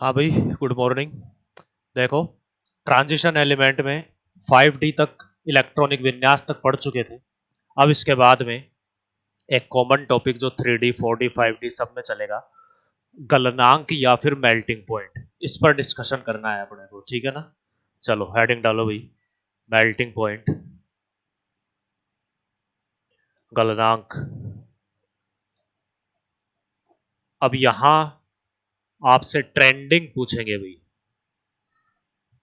हाँ भाई, good morning. देखो, ट्रांजिशन एलिमेंट में 5D तक इलेक्ट्रॉनिक विन्यास तक पढ़ चुके थे। अब इसके बाद में एक कॉमन टॉपिक जो 3D 4D 5D सब में चलेगा, गलनांक या फिर मेल्टिंग पॉइंट, इस पर डिस्कशन करना है अपने को। ठीक है ना? चलो हेडिंग डालो भाई। मेल्टिंग पॉइंट, गलनांक। अब यहां आपसे ट्रेंडिंग पूछेंगे भाई।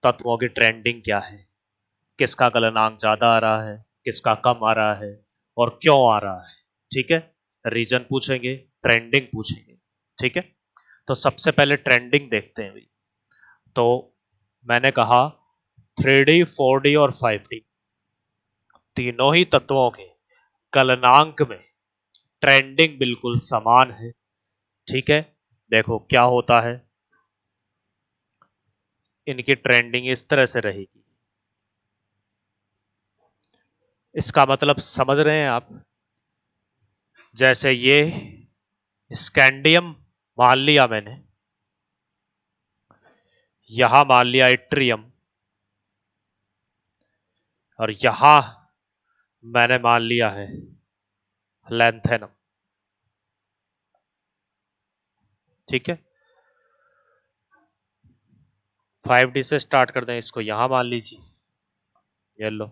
तत्वों की ट्रेंडिंग क्या है, किसका गलनांक ज्यादा आ रहा है, किसका कम आ रहा है और क्यों आ रहा है। ठीक है? रीजन पूछेंगे, ट्रेंडिंग पूछेंगे। ठीक है? तो सबसे पहले ट्रेंडिंग देखते हैं भाई। तो मैंने कहा 3D 4D और 5D तीनों ही तत्वों के गलनांक में ट्रेंडिंग बिल्कुल समान है। ठीक है? देखो क्या होता है, इनकी ट्रेंडिंग इस तरह से रहेगी। इसका मतलब समझ रहे हैं आप? जैसे ये स्कैंडियम मान लिया मैंने, यहां मान लिया इट्रियम, और यहां मैंने मान लिया है लैंथेनम। ठीक है? 5D से स्टार्ट कर दें इसको, यहां मान लीजिए, ये लो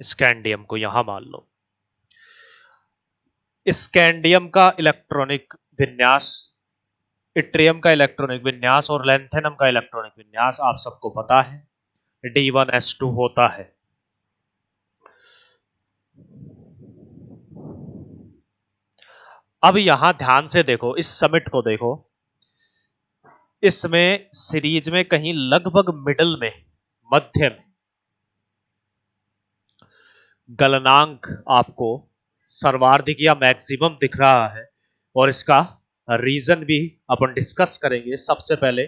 स्कैंडियम को यहां मान लो। स्कैंडियम का इलेक्ट्रॉनिक विन्यास, इट्रियम का इलेक्ट्रॉनिक विन्यास और लैंथेनम का इलेक्ट्रॉनिक विन्यास आप सबको पता है, D1S2 होता है। अब यहां ध्यान से देखो, इस समिट को देखो, इसमें सीरीज में कहीं लगभग मिडल में, मध्य में, गलनांक आपको सर्वाधिक या मैक्सिमम दिख रहा है। और इसका रीजन भी अपन डिस्कस करेंगे। सबसे पहले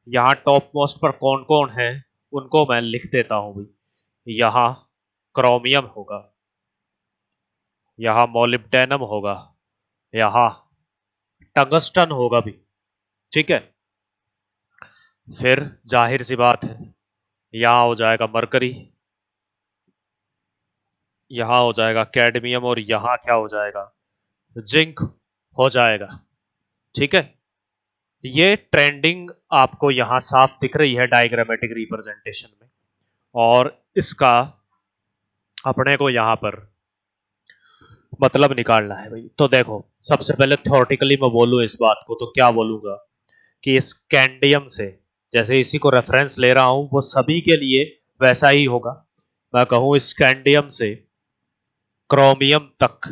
यहां टॉप मोस्ट पर कौन कौन है उनको मैं लिख देता हूं भाई। यहां क्रोमियम होगा, यहां मोलिब्डेनम होगा, यहां टंगस्टन होगा भी। ठीक है? फिर जाहिर सी बात है, यहां हो जाएगा मरकरी, यहां हो जाएगा कैडमियम, और यहां क्या हो जाएगा, जिंक हो जाएगा। ठीक है? ये ट्रेंडिंग आपको यहां साफ दिख रही है डायग्रामेटिक रिप्रेजेंटेशन में, और इसका अपने को यहां पर मतलब निकालना है भाई। तो देखो, सबसे पहले थ्योरेटिकली मैं बोलूं इस बात को तो क्या बोलूंगा कि स्कैंडियम से, जैसे इसी को रेफरेंस ले रहा हूं, वो सभी के लिए वैसा ही होगा। मैं कहूं स्कैंडियम से क्रोमियम तक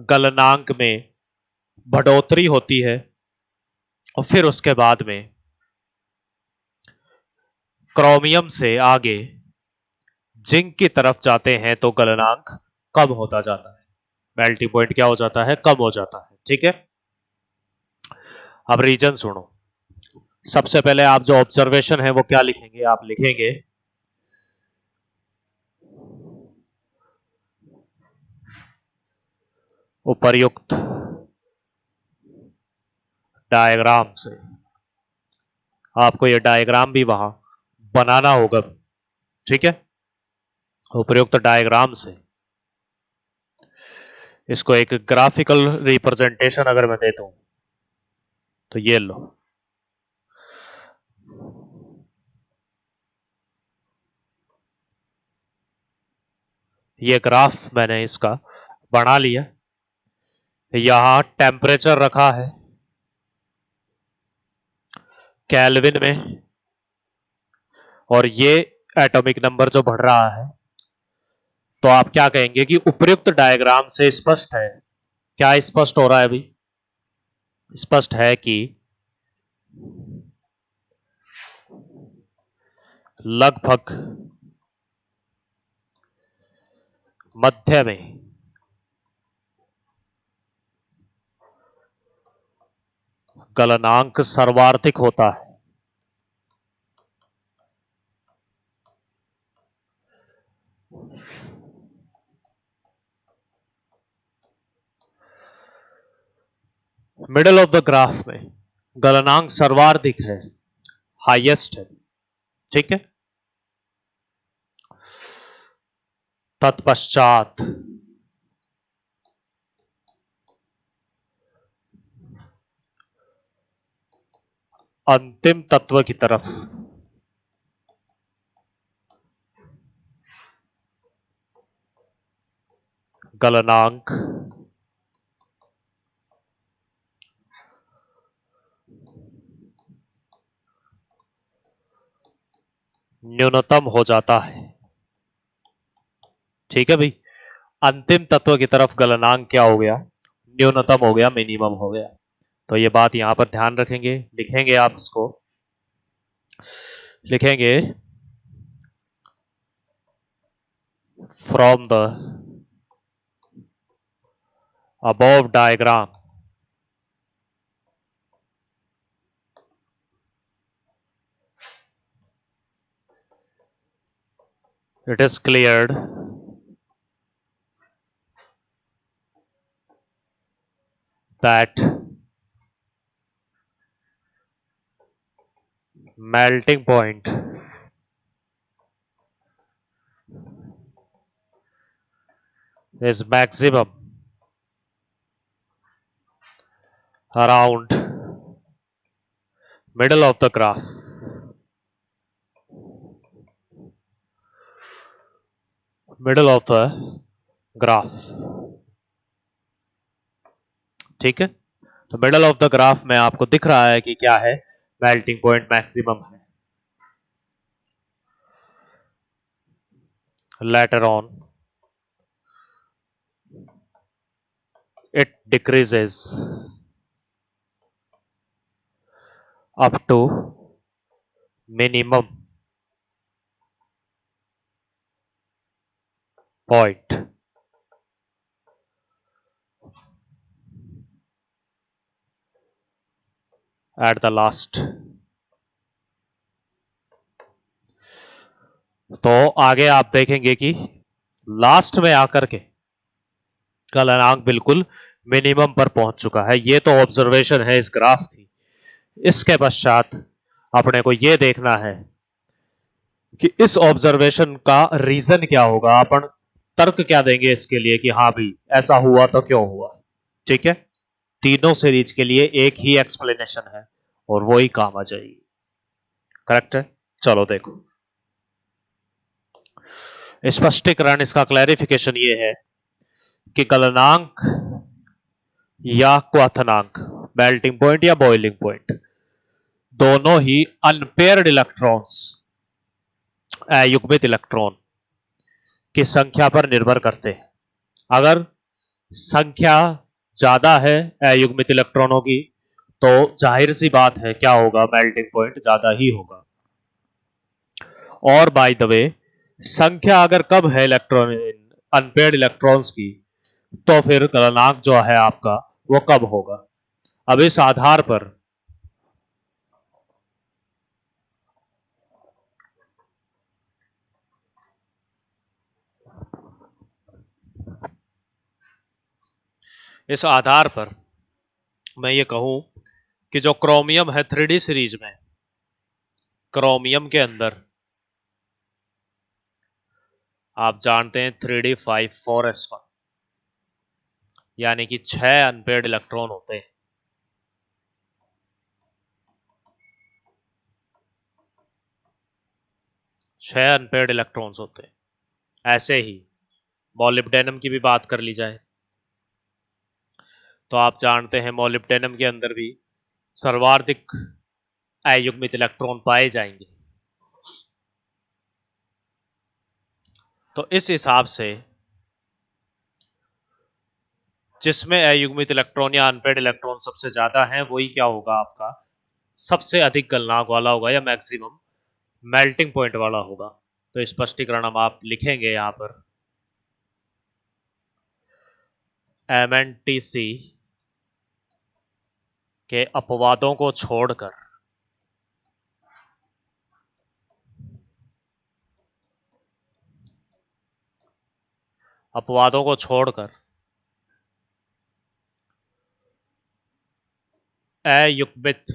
गलनांक में बढ़ोतरी होती है, और फिर उसके बाद में क्रोमियम से आगे जिंक की तरफ जाते हैं तो गलनांक कम होता जाता है, मेल्टिंग पॉइंट क्या हो जाता है, कम हो जाता है। ठीक है? अब रीजन सुनो। सबसे पहले आप जो ऑब्जर्वेशन है वो क्या लिखेंगे, आप लिखेंगे उपर्युक्त डायग्राम से। आपको ये डायग्राम भी वहां बनाना होगा। ठीक है? उपर्युक्त डायग्राम से इसको एक ग्राफिकल रिप्रेजेंटेशन अगर मैं दे दूं तो ये लो, ये ग्राफ मैंने इसका बना लिया। यहां टेम्परेचर रखा है केल्विन में, और ये एटॉमिक नंबर जो बढ़ रहा है, तो आप क्या कहेंगे कि उपर्युक्त डायग्राम से स्पष्ट है। क्या स्पष्ट हो रहा है अभी? स्पष्ट है कि लगभग मध्य में गलनांक सर्वाधिक होता है। मिडल ऑफ द ग्राफ में गलनांक सर्वाधिक है, हाईएस्ट है, ठीक है। तत्पश्चात अंतिम तत्व की तरफ गलनांक न्यूनतम हो जाता है, ठीक है भाई। अंतिम तत्व की तरफ गलनांक क्या हो गया, न्यूनतम हो गया, मिनिमम हो गया। तो ये बात यहां पर ध्यान रखेंगे, लिखेंगे आप इसको, लिखेंगे from the above diagram it is cleared that melting point is maximum around middle of the graph, middle of the graph, ठीक है। तो मिडल ऑफ द ग्राफ में आपको दिख रहा है कि क्या है, मेल्टिंग पॉइंट मैक्सिमम है। Later on it decreases up to minimum point at the last। तो आगे आप देखेंगे कि लास्ट में आकर के गलनांक बिल्कुल मिनिमम पर पहुंच चुका है। ये तो ऑब्जर्वेशन है इस ग्राफ की। इसके पश्चात अपने को यह देखना है कि इस ऑब्जर्वेशन का रीजन क्या होगा, अपन तर्क क्या देंगे इसके लिए कि हाँ भाई ऐसा हुआ तो क्यों हुआ, ठीक है। तीनों सीरीज के लिए एक ही एक्सप्लेनेशन है और वो ही काम आ जाएगी, करेक्ट है। चलो देखो स्पष्टीकरण, इसका क्लैरिफिकेशन ये है कि गलनांक या क्वथनांक, मेल्टिंग पॉइंट या बॉइलिंग पॉइंट, दोनों ही अनपेयर्ड इलेक्ट्रॉन्स, अयुग्मित इलेक्ट्रॉन की संख्या पर निर्भर करते हैं। अगर संख्या ज्यादा है अयुग्मित इलेक्ट्रॉनों की तो जाहिर सी बात है क्या होगा, मेल्टिंग पॉइंट ज्यादा ही होगा। और बाय द वे संख्या अगर कम है इलेक्ट्रॉन, अनपेयर्ड इलेक्ट्रॉन्स की, तो फिर गलनांक जो है आपका वो कम होगा। अब इस आधार पर मैं ये कहूं कि जो क्रोमियम है 3D सीरीज में, क्रोमियम के अंदर आप जानते हैं 3D54S1 यानी कि 6 अनपेयर्ड इलेक्ट्रॉन होते हैं। 6 अनपेयर्ड इलेक्ट्रॉन्स होते हैं। ऐसे ही मॉलिब्डेनम की भी बात कर ली जाए तो आप जानते हैं मॉलिब्डेनम के अंदर भी सर्वाधिक अयुग्मित इलेक्ट्रॉन पाए जाएंगे। तो इस हिसाब से जिसमें अयुग्मित इलेक्ट्रॉन या अनपेयर्ड इलेक्ट्रॉन सबसे ज्यादा है वही क्या होगा, आपका सबसे अधिक गलनांक वाला होगा या मैक्सिमम मेल्टिंग पॉइंट वाला होगा। तो स्पष्टीकरण हम आप लिखेंगे यहां पर MNTC के अपवादों को छोड़कर अयुग्मित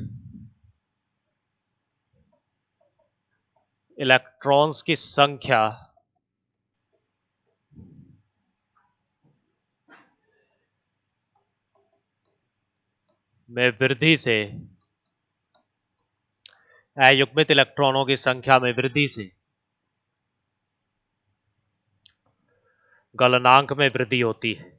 इलेक्ट्रॉन्स की संख्या में वृद्धि से, अयुग्मित इलेक्ट्रॉनों की संख्या में वृद्धि से गलनांक में वृद्धि होती है।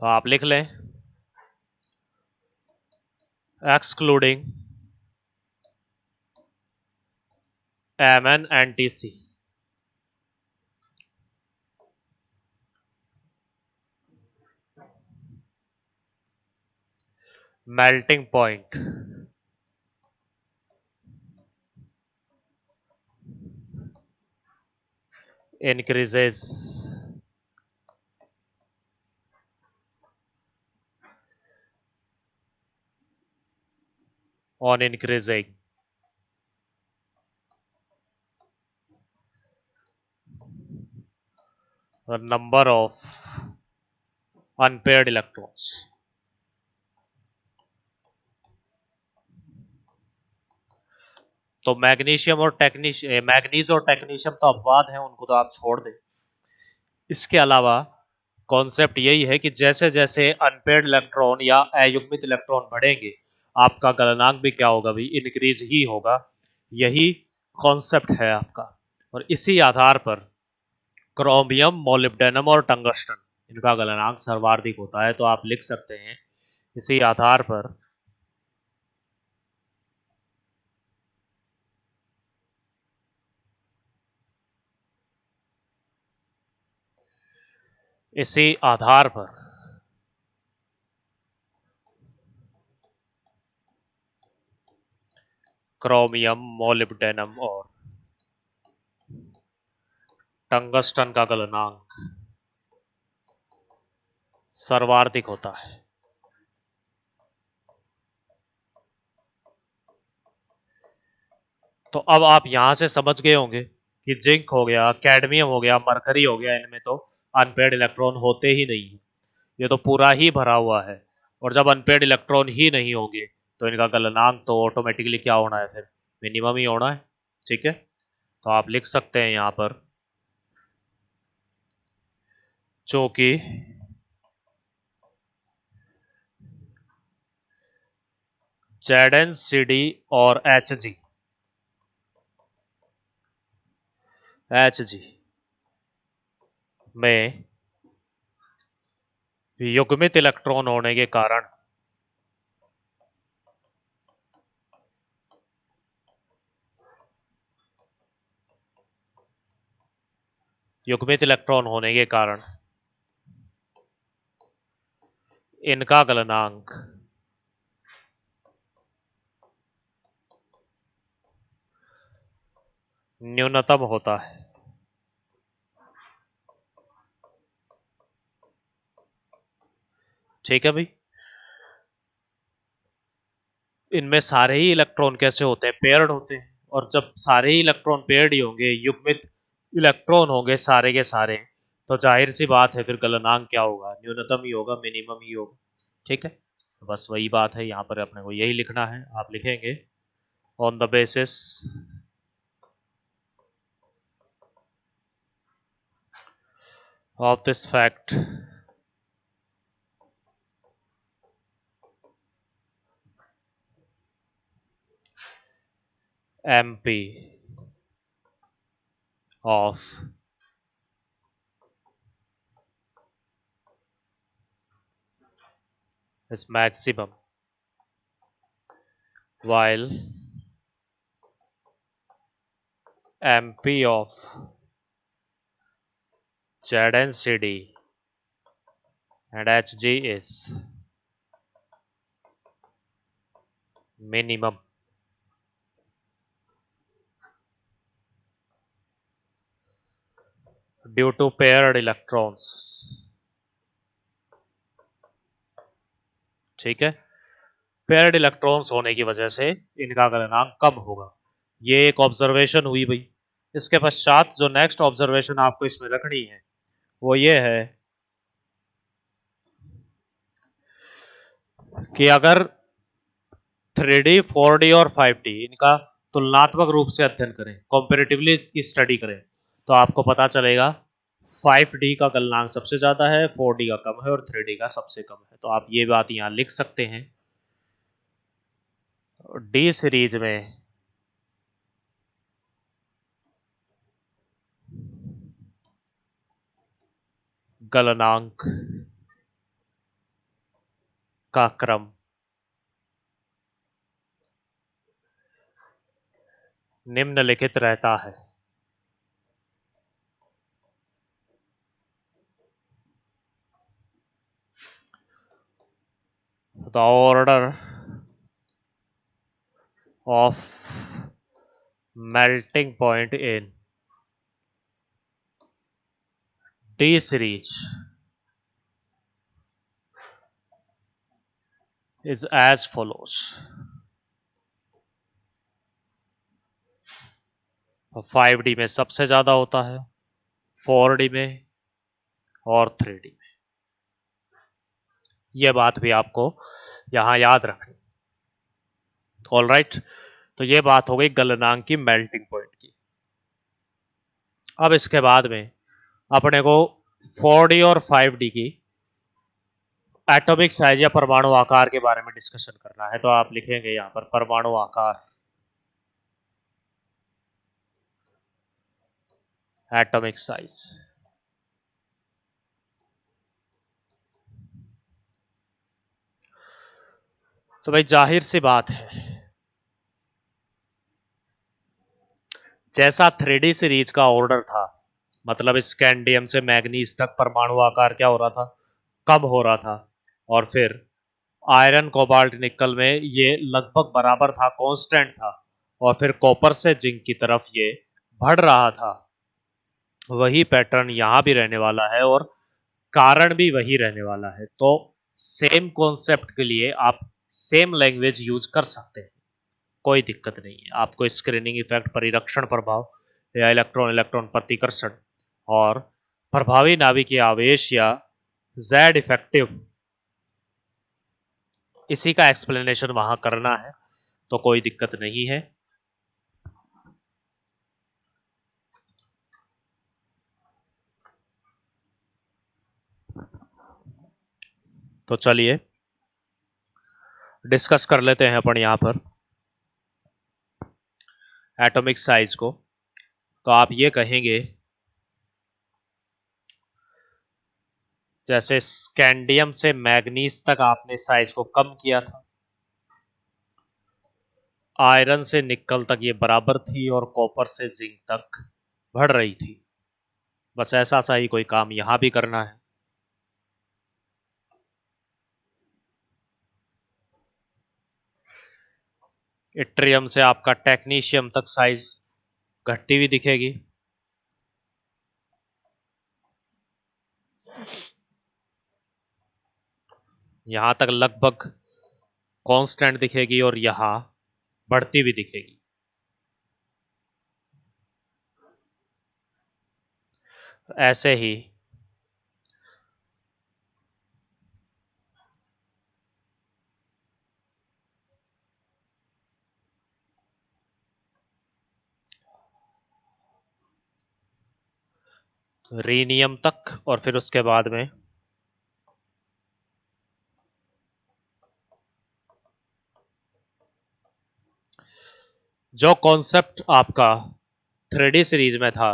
तो आप लिख लें excluding MnNTC, melting point increases on increasing the number of unpaired electrons। तो मैग्नीशियम और मैग्नीज और टेक्नीशियम तो अपवाद हैं, उनको तो आप छोड़ दें। इसके अलावा कॉन्सेप्ट यही है कि जैसे जैसे अनपेयर्ड इलेक्ट्रॉन या अयुग्मित इलेक्ट्रॉन बढ़ेंगे, आपका गलनांक भी क्या होगा भाई, इंक्रीज ही होगा। यही कॉन्सेप्ट है आपका। और इसी आधार पर क्रोमियम, मोलिब्डेनम और टंगस्टन, इनका गलनांक सर्वाधिक होता है। तो आप लिख सकते हैं इसी आधार पर क्रोमियम, मोलिब्डेनम और टंगस्टन का गलनांक सर्वाधिक होता है। तो अब आप यहां से समझ गए होंगे कि जिंक हो गया, कैडमियम हो गया, मरकरी हो गया, इनमें तो अनपेयर्ड इलेक्ट्रॉन होते ही नहीं है। ये तो पूरा ही भरा हुआ है। और जब अनपेयर्ड इलेक्ट्रॉन ही नहीं होंगे तो इनका गलनांक तो ऑटोमेटिकली क्या होना है, फिर मिनिमम ही होना है। ठीक है, तो आप लिख सकते हैं यहां पर चूंकि ZnCd और Hg में युग्मित इलेक्ट्रॉन होने के कारण इनका गलनांक न्यूनतम होता है। ठीक है भाई, इनमें सारे ही इलेक्ट्रॉन कैसे होते हैं, पेयर्ड होते हैं। और जब सारे ही इलेक्ट्रॉन पेयर्ड ही होंगे, युग्मित इलेक्ट्रॉन होंगे सारे के सारे, तो जाहिर सी बात है फिर गलनांक क्या होगा, न्यूनतम ही होगा, मिनिमम ही होगा। ठीक है, तो बस वही बात है, यहां पर अपने को यही लिखना है। आप लिखेंगे on the basis of this fact MP of is maximum while MP of ZnCd and Hg is minimum। Due to paired electrons. ठीक है, पेयर्ड इलेक्ट्रॉन्स होने की वजह से इनका गलनांक कम होगा। ये एक ऑब्जर्वेशन हुई भाई। इसके पश्चात जो नेक्स्ट ऑब्जर्वेशन आपको इसमें रखनी है वो ये है कि अगर 3D 4D और 5D इनका तुलनात्मक रूप से अध्ययन करें, कंपैरेटिवली इसकी स्टडी करें, तो आपको पता चलेगा 5D का गलनांक सबसे ज्यादा है, 4D का कम है और 3D का सबसे कम है। तो आप ये बात यहां लिख सकते हैं। डी सीरीज में गलनांक का क्रम निम्नलिखित रहता है। The order of melting point in D series is as follows. 5D में सबसे ज्यादा होता है, 4D में और 3D में। यह बात भी आपको यहां याद रखनी। ऑलराइट, तो यह बात हो गई गलनांक की मेल्टिंग पॉइंट की। अब इसके बाद में अपने को 4D और 5D की एटॉमिक साइज या परमाणु आकार के बारे में डिस्कशन करना है। तो आप लिखेंगे यहां पर परमाणु आकार, एटॉमिक साइज। तो भाई जाहिर सी बात है, जैसा 3D सीरीज का ऑर्डर था, मतलब स्कैंडियम से मैग्नीज तक परमाणु आकार क्या हो रहा था, कम हो रहा था, और फिर आयरन कोबाल्ट निकल में ये लगभग बराबर था, कांस्टेंट था, और फिर कॉपर से जिंक की तरफ ये बढ़ रहा था। वही पैटर्न यहां भी रहने वाला है और कारण भी वही रहने वाला है। तो सेम कॉन्सेप्ट के लिए आप सेम लैंग्वेज यूज कर सकते हैं, कोई दिक्कत नहीं है। आपको स्क्रीनिंग इफेक्ट, परिरक्षण प्रभाव या इलेक्ट्रॉन इलेक्ट्रॉन प्रतिकर्षण और प्रभावी नाभिकीय आवेश या जेड इफेक्टिव, इसी का एक्सप्लेनेशन वहां करना है, तो कोई दिक्कत नहीं है। तो चलिए डिस्कस कर लेते हैं अपन यहां पर एटॉमिक साइज को। तो आप ये कहेंगे जैसे स्कैंडियम से मैग्नीज तक आपने साइज को कम किया था, आयरन से निकल तक ये बराबर थी और कॉपर से जिंक तक बढ़ रही थी। बस ऐसा सा ही कोई काम यहां भी करना है। इट्रियम से आपका टेक्नीशियम तक साइज घटती हुई दिखेगी, यहां तक लगभग कांस्टेंट दिखेगी और यहां बढ़ती हुई दिखेगी। ऐसे ही रीनियम तक और फिर उसके बाद में जो कॉन्सेप्ट आपका 3D सीरीज में था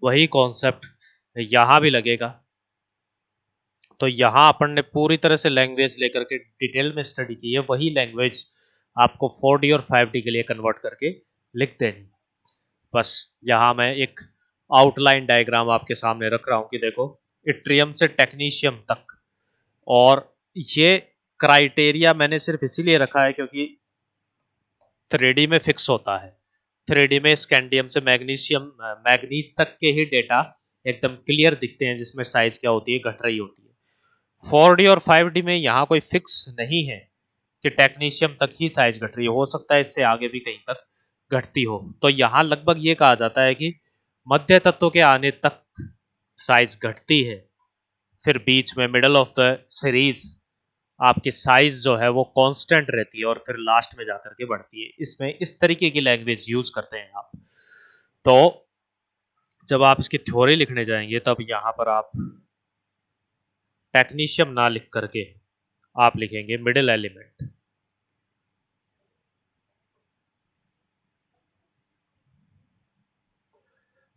वही कॉन्सेप्ट यहां भी लगेगा। तो यहां अपन ने पूरी तरह से लैंग्वेज लेकर के डिटेल में स्टडी की है, वही लैंग्वेज आपको 4D और 5D के लिए कन्वर्ट करके लिख देनी। बस यहां मैं एक आउटलाइन डायग्राम आपके सामने रख रहा हूं कि देखो इट्रियम से टेक्नीशियम तक, और ये क्राइटेरिया मैंने सिर्फ इसीलिए रखा है क्योंकि 3D में फिक्स होता है। 3D में स्कैंडियम से मैग्नीज तक के ही डेटा एकदम क्लियर दिखते हैं, जिसमें साइज क्या होती है, घट रही होती है। 4D और 5D में यहाँ कोई फिक्स नहीं है कि टेक्नीशियम तक ही साइज घट रही है, हो सकता है इससे आगे भी कहीं तक घटती हो, तो यहां लगभग ये कहा जाता है कि मध्य तत्व के आने तक साइज घटती है, फिर बीच में मिडल ऑफ द सीरीज आपकी साइज जो है वो कांस्टेंट रहती है और फिर लास्ट में जाकर के बढ़ती है। इसमें इस तरीके की लैंग्वेज यूज करते हैं आप। तो जब आप इसकी थ्योरी लिखने जाएंगे तब यहां पर आप टेक्नीशियम ना लिख करके आप लिखेंगे मिडिल एलिमेंट।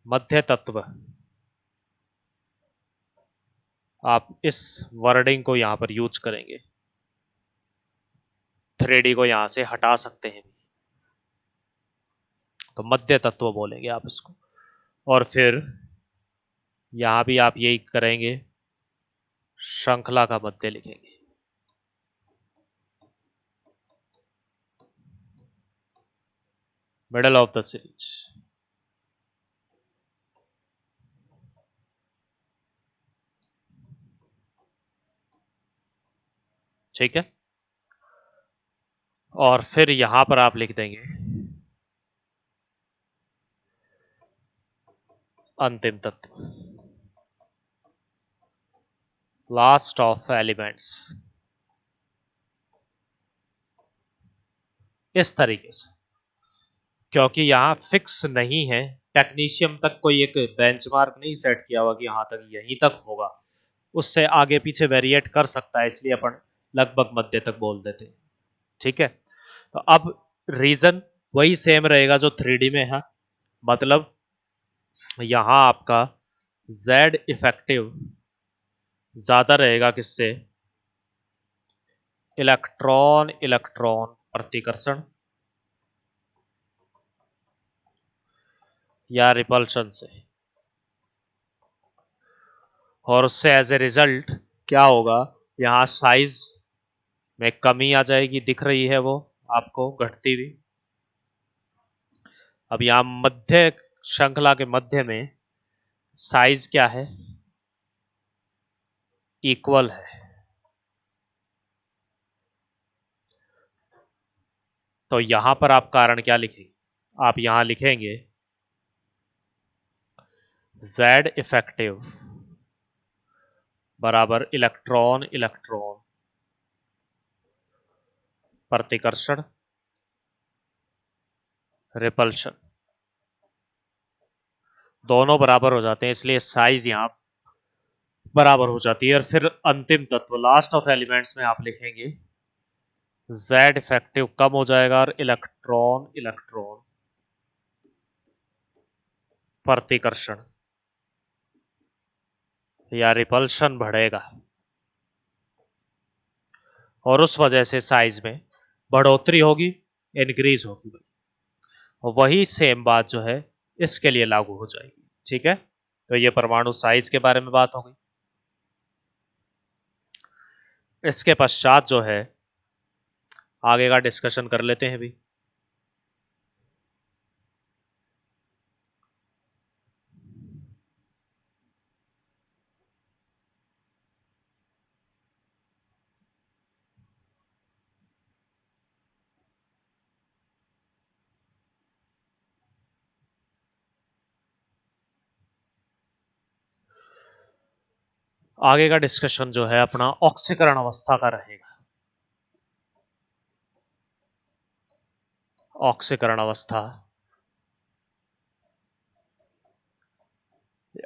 मध्य तत्व, आप इस वर्डिंग को यहां पर यूज करेंगे। 3D को यहां से हटा सकते हैं, तो मध्य तत्व बोलेंगे आप इसको। और फिर यहां भी आप यही करेंगे, श्रृंखला का मध्य लिखेंगे। Middle of the series. ठीक है, और फिर यहां पर आप लिख देंगे अंतिम तत्व, लास्ट ऑफ एलिमेंट्स। इस तरीके से, क्योंकि यहां फिक्स नहीं है, टेक्नीशियम तक कोई एक बेंचमार्क नहीं सेट किया हुआ कि यहां तक यहीं तक होगा, उससे आगे पीछे वेरिएट कर सकता है, इसलिए अपन लगभग मध्य तक बोल देते हैं। ठीक है, तो अब रीजन वही सेम रहेगा जो 3D में है, मतलब यहां आपका Z इफेक्टिव ज्यादा रहेगा किससे, इलेक्ट्रॉन इलेक्ट्रॉन प्रतिकर्षण या रिपल्शन से, और उससे एज ए रिजल्ट क्या होगा, यहां साइज में कमी आ जाएगी, दिख रही है वो आपको घटती हुई। अब यहां मध्य श्रृंखला के मध्य में साइज क्या है, इक्वल है। तो यहां पर आप कारण क्या लिखेंगे, आप यहां लिखेंगे Z इफेक्टिव बराबर इलेक्ट्रॉन इलेक्ट्रॉन प्रतिकर्षण रिपल्शन, दोनों बराबर हो जाते हैं, इसलिए साइज यहां बराबर हो जाती है। और फिर अंतिम तत्व लास्ट ऑफ एलिमेंट्स में आप लिखेंगे Z इफेक्टिव कम हो जाएगा और इलेक्ट्रॉन इलेक्ट्रॉन प्रतिकर्षण या रिपल्शन बढ़ेगा, और उस वजह से साइज में बढ़ोतरी होगी, इंक्रीज होगी। और वही सेम बात जो है इसके लिए लागू हो जाएगी। ठीक है, तो ये परमाणु साइज के बारे में बात हो गई। इसके पश्चात जो है आगे का डिस्कशन कर लेते हैं भी। आगे का डिस्कशन जो है अपना ऑक्सीकरण अवस्था का रहेगा। ऑक्सीकरण अवस्था,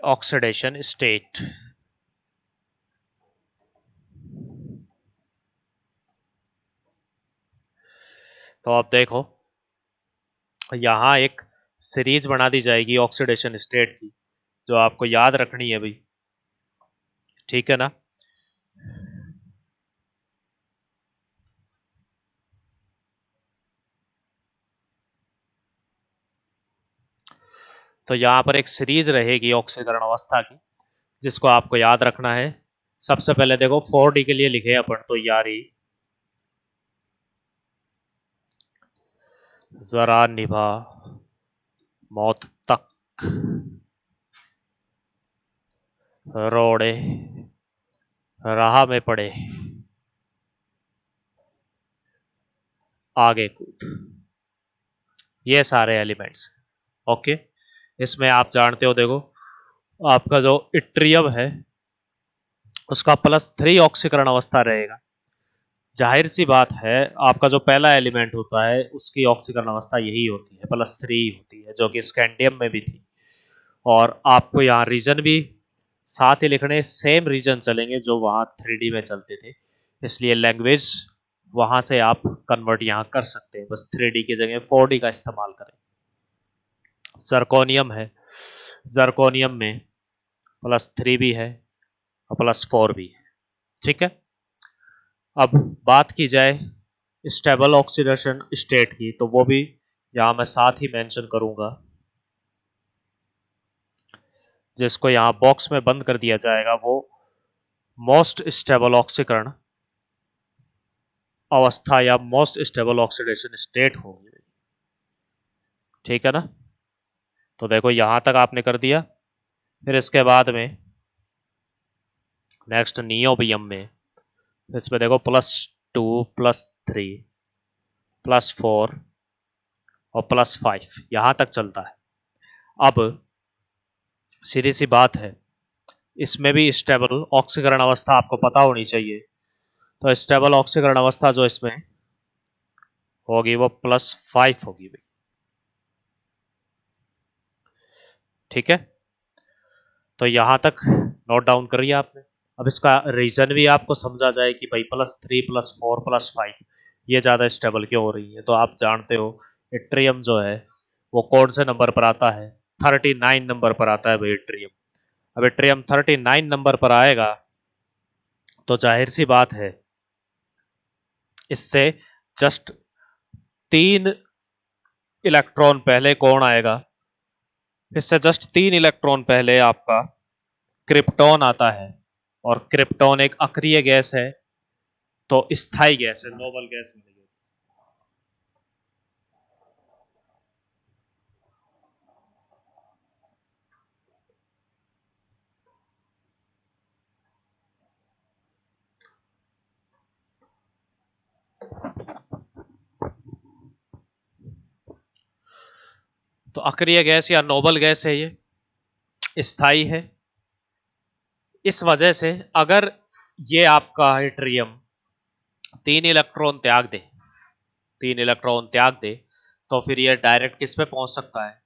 ऑक्सीडेशन स्टेट। तो आप देखो यहां एक सीरीज बना दी जाएगी ऑक्सीडेशन स्टेट की, जो आपको याद रखनी है भाई। ठीक है ना, तो यहां पर एक सीरीज रहेगी ऑक्सीकरण अवस्था की, जिसको आपको याद रखना है। सबसे पहले देखो 4D के लिए लिखे अपन तो यारी जरा निभा मौत तक रोड़े राह में पड़े आगे कूद। ये सारे एलिमेंट्स। ओके, इसमें आप जानते हो, देखो आपका जो इट्रियम है उसका +3 ऑक्सीकरण अवस्था रहेगा। जाहिर सी बात है, आपका जो पहला एलिमेंट होता है उसकी ऑक्सीकरण अवस्था यही होती है, +3 होती है, जो कि स्कैंडियम में भी थी। और आपको यहाँ रीजन भी साथ ही लिखने, सेम रीजन चलेंगे जो वहां 3D में चलते थे, इसलिए लैंग्वेज वहां से आप कन्वर्ट यहाँ कर सकते हैं, बस 3D की जगह 4D का इस्तेमाल करें। जर्कोनियम है, जर्कोनियम में +3 भी है और +4 भी है। ठीक है, अब बात की जाए स्टेबल ऑक्सीडेशन स्टेट की, तो वो भी यहां मैं साथ ही मेंशन करूंगा, जिसको यहां बॉक्स में बंद कर दिया जाएगा। वो मोस्ट स्टेबल ऑक्सीकरण अवस्था या मोस्ट स्टेबल ऑक्सीडेशन स्टेट होगी। ठीक है ना, तो देखो यहां तक आपने कर दिया। फिर इसके बाद में नेक्स्ट नियोबियम में, इसमें देखो +2 +3 +4 और +5 यहां तक चलता है। अब सीधी सी बात है, इसमें भी स्टेबल ऑक्सीकरण अवस्था आपको पता होनी चाहिए। तो स्टेबल ऑक्सीकरण अवस्था जो इसमें होगी वो +5 होगी भाई। ठीक है, तो यहां तक नोट डाउन करिए आपने। अब इसका रीजन भी आपको समझा जाए कि भाई +3 +4 +5 ये ज्यादा स्टेबल क्यों हो रही है। तो आप जानते हो इट्रियम जो है वो कौन से नंबर पर आता है, 39 नंबर पर आता है भाई इट्रियम। अब इट्रियम 39 नंबर पर आएगा तो जाहिर सी बात है इससे जस्ट 3 इलेक्ट्रॉन पहले कौन आएगा, इससे जस्ट 3 इलेक्ट्रॉन पहले आपका क्रिप्टॉन आता है। और क्रिप्टॉन एक अक्रिय गैस है, तो स्थायी गैस है, नोबल गैस नहीं है। तो अक्रिय गैस या नोबल गैस है, ये स्थायी है। इस वजह से अगर ये आपका इट्रियम 3 इलेक्ट्रॉन त्याग दे, 3 इलेक्ट्रॉन त्याग दे, तो फिर ये डायरेक्ट किस पे पहुंच सकता है,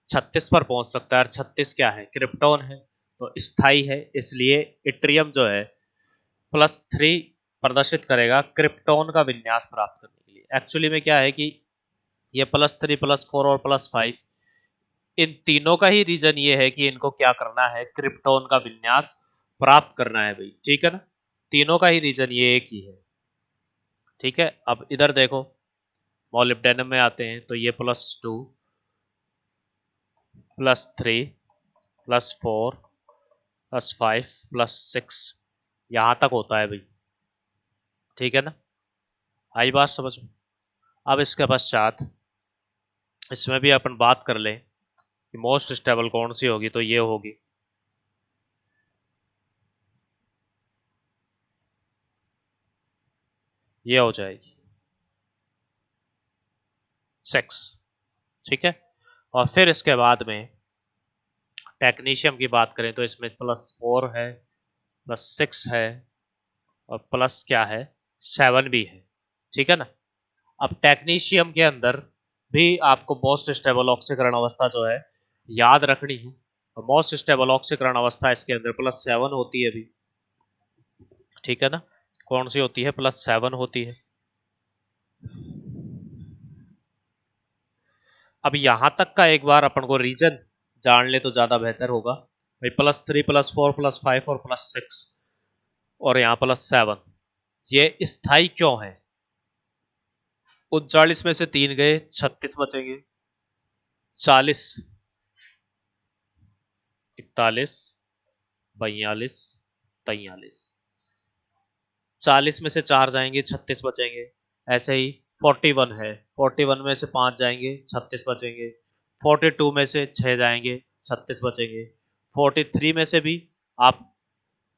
36 पर पहुंच सकता है। और 36 क्या है, क्रिप्टॉन है, तो स्थायी है। इसलिए इट्रियम जो है +3 प्रदर्शित करेगा क्रिप्टॉन का विन्यास प्राप्त करने के लिए। एक्चुअली में क्या है कि ये +3 +4 और +5 इन तीनों का ही रीजन ये है कि इनको क्या करना है, क्रिप्टॉन का विन्यास प्राप्त करना है भाई। ठीक है ना, तीनों का ही रीजन ये एक ही है। ठीक है, अब इधर देखो मॉलिब्डेनम में आते हैं, तो ये +2 +3 +4 +5 +6 यहां तक होता है भाई। ठीक है ना, आई बात समझ में। अब इसके पश्चात इसमें भी अपन बात कर लें कि मोस्ट स्टेबल कौन सी होगी, तो ये होगी ये हो जाएगी 6। ठीक है, और फिर इसके बाद में टेक्नीशियम की बात करें तो इसमें +4 है, +6 है और प्लस क्या है, 7 भी है। ठीक है ना, अब टेक्नीशियम के अंदर भी आपको मोस्ट स्टेबल ऑक्सीकरण अवस्था जो है याद रखनी है। और मोस्ट स्टेबल ऑक्सीकरण अवस्था इसके अंदर +7 होती है भी। ठीक है ना, कौन सी होती है, +7 होती है। अब यहां तक का एक बार अपन को रीजन जान ले तो ज्यादा बेहतर होगा भाई। +3 +4 +5 और +6 और यहाँ +7 ये स्थायी क्यों है। 39 में से 3 गए, 36 बचेंगे। 40 41 42 43 40 में से 4 जाएंगे, 36 बचेंगे। ऐसे ही 41 है, 41 में से 5 जाएंगे, 36 बचेंगे। 42 में से 6 जाएंगे, 36 बचेंगे। 43 में से भी आप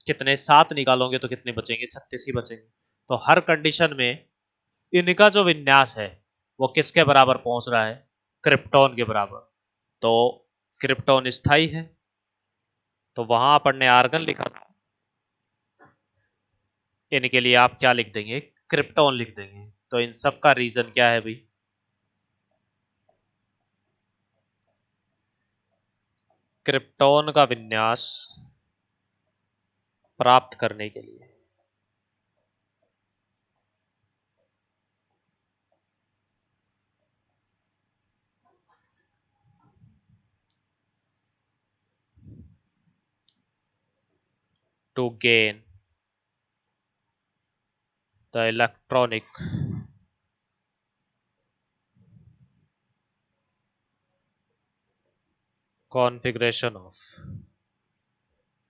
कितने 7 निकालोगे तो कितने बचेंगे, 36 ही बचेंगे। तो हर कंडीशन में इनका जो विन्यास है वो किसके बराबर पहुंच रहा है, क्रिप्टॉन के बराबर। तो क्रिप्टॉन स्थायी है, तो वहां अपन ने आर्गन लिखा था, इनके लिए आप क्या लिख देंगे, क्रिप्टॉन लिख देंगे। तो इन सब का रीजन क्या है भाई, क्रिप्टॉन का विन्यास प्राप्त करने के लिए। To gain the electronic configuration of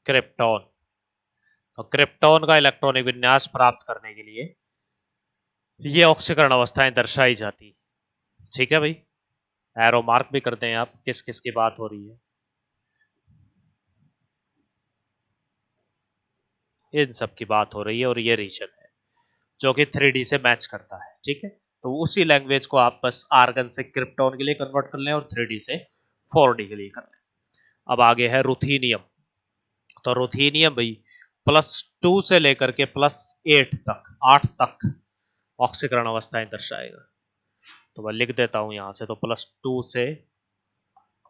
krypton. तो क्रिप्टॉन का इलेक्ट्रॉनिक विन्यास प्राप्त करने के लिए ये ऑक्सीकरण अवस्थाएं दर्शाई जाती। ठीक है भाई, एरो मार्क भी करते हैं आप किस किस की बात हो रही है। इन सब की बात हो रही है और ये रीजन है जो कि 3D से मैच करता है। ठीक है, तो उसी लैंग्वेज को आप बस आर्गन से क्रिप्टॉन के लिए कन्वर्ट कर लें और 3D से 4D के लिए कर लें। अब आगे है रुथीनियम। तो रुथीनियम भाई +2 से लेकर के +8 तक, 8 तक ऑक्सीकरण अवस्थाएं दर्शाएगा। तो मैं लिख देता हूं यहां से, तो +2 से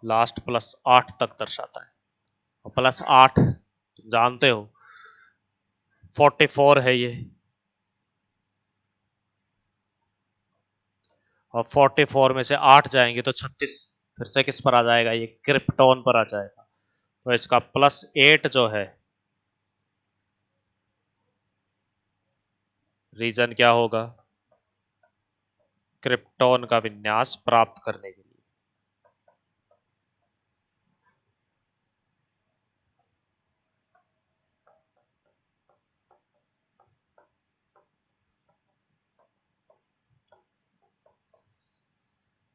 लास्ट +8 तक दर्शाता है। और +8 जानते हो 44 है ये, और 44 में से 8 जाएंगे तो 36 फिर से किस पर आ जाएगा, ये क्रिप्टॉन पर आ जाएगा। तो इसका +8 जो है, रीजन क्या होगा, क्रिप्टॉन का विन्यास प्राप्त करने के लिए।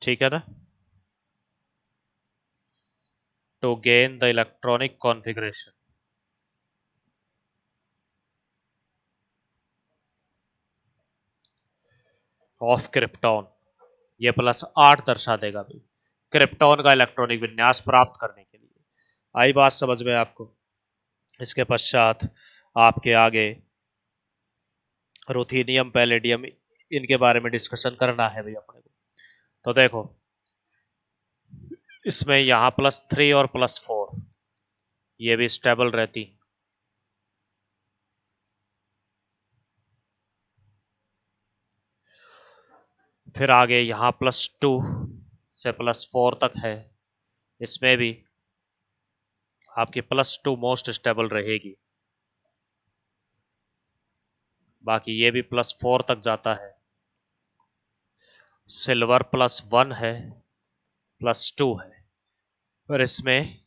ठीक है ना, to gain the electronic configuration of krypton, ये +8 दर्शा देगा भाई क्रिप्टॉन का इलेक्ट्रॉनिक विन्यास प्राप्त करने के लिए। आई बात समझ में आपको। इसके पश्चात आपके आगे रुथीनियम, पैलेडियम, इनके बारे में डिस्कशन करना है भाई अपने को। तो देखो इसमें यहां +3 और +4 ये भी स्टेबल रहती। फिर आगे यहां +2 से +4 तक है, इसमें भी आपकी +2 मोस्ट स्टेबल रहेगी। बाकी ये भी +4 तक जाता है। सिल्वर +1 है, +2 है, और इसमें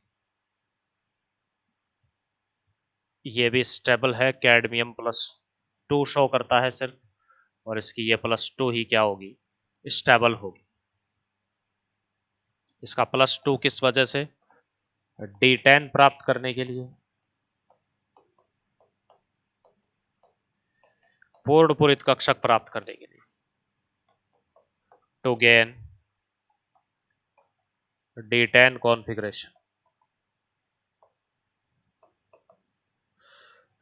ये भी स्टेबल है। कैडमियम +2 शो करता है सिर्फ, और इसकी ये +2 ही क्या होगी, स्टेबल होगी। इसका +2 किस वजह से, D10 प्राप्त करने के लिए, पूर्ण पूरित कक्षक प्राप्त करने के लिए, to gain D10 configuration,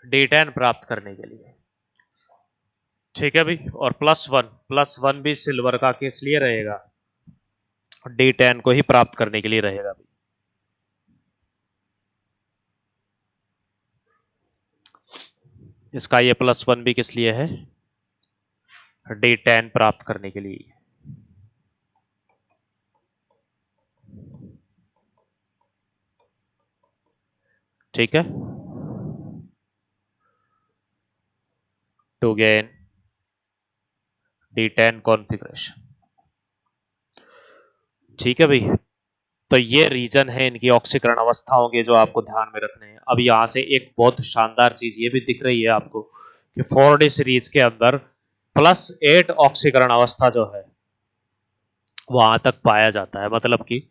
D10 प्राप्त करने के लिए। ठीक है भाई, और +1 भी सिल्वर का किस लिए रहेगा, D10 को ही प्राप्त करने के लिए रहेगा भाई। इसका ये +1 भी किस लिए है, D10 प्राप्त करने के लिए। ठीक है, टू गेन D10 कॉन्फ़िगरेशन। ठीक है भाई, तो ये रीजन है इनकी ऑक्सीकरण अवस्थाओं के जो आपको ध्यान में रखने हैं। अब यहां से एक बहुत शानदार चीज ये भी दिख रही है आपको कि 4D सीरीज के अंदर +8 ऑक्सीकरण अवस्था जो है वहां तक पाया जाता है। मतलब कि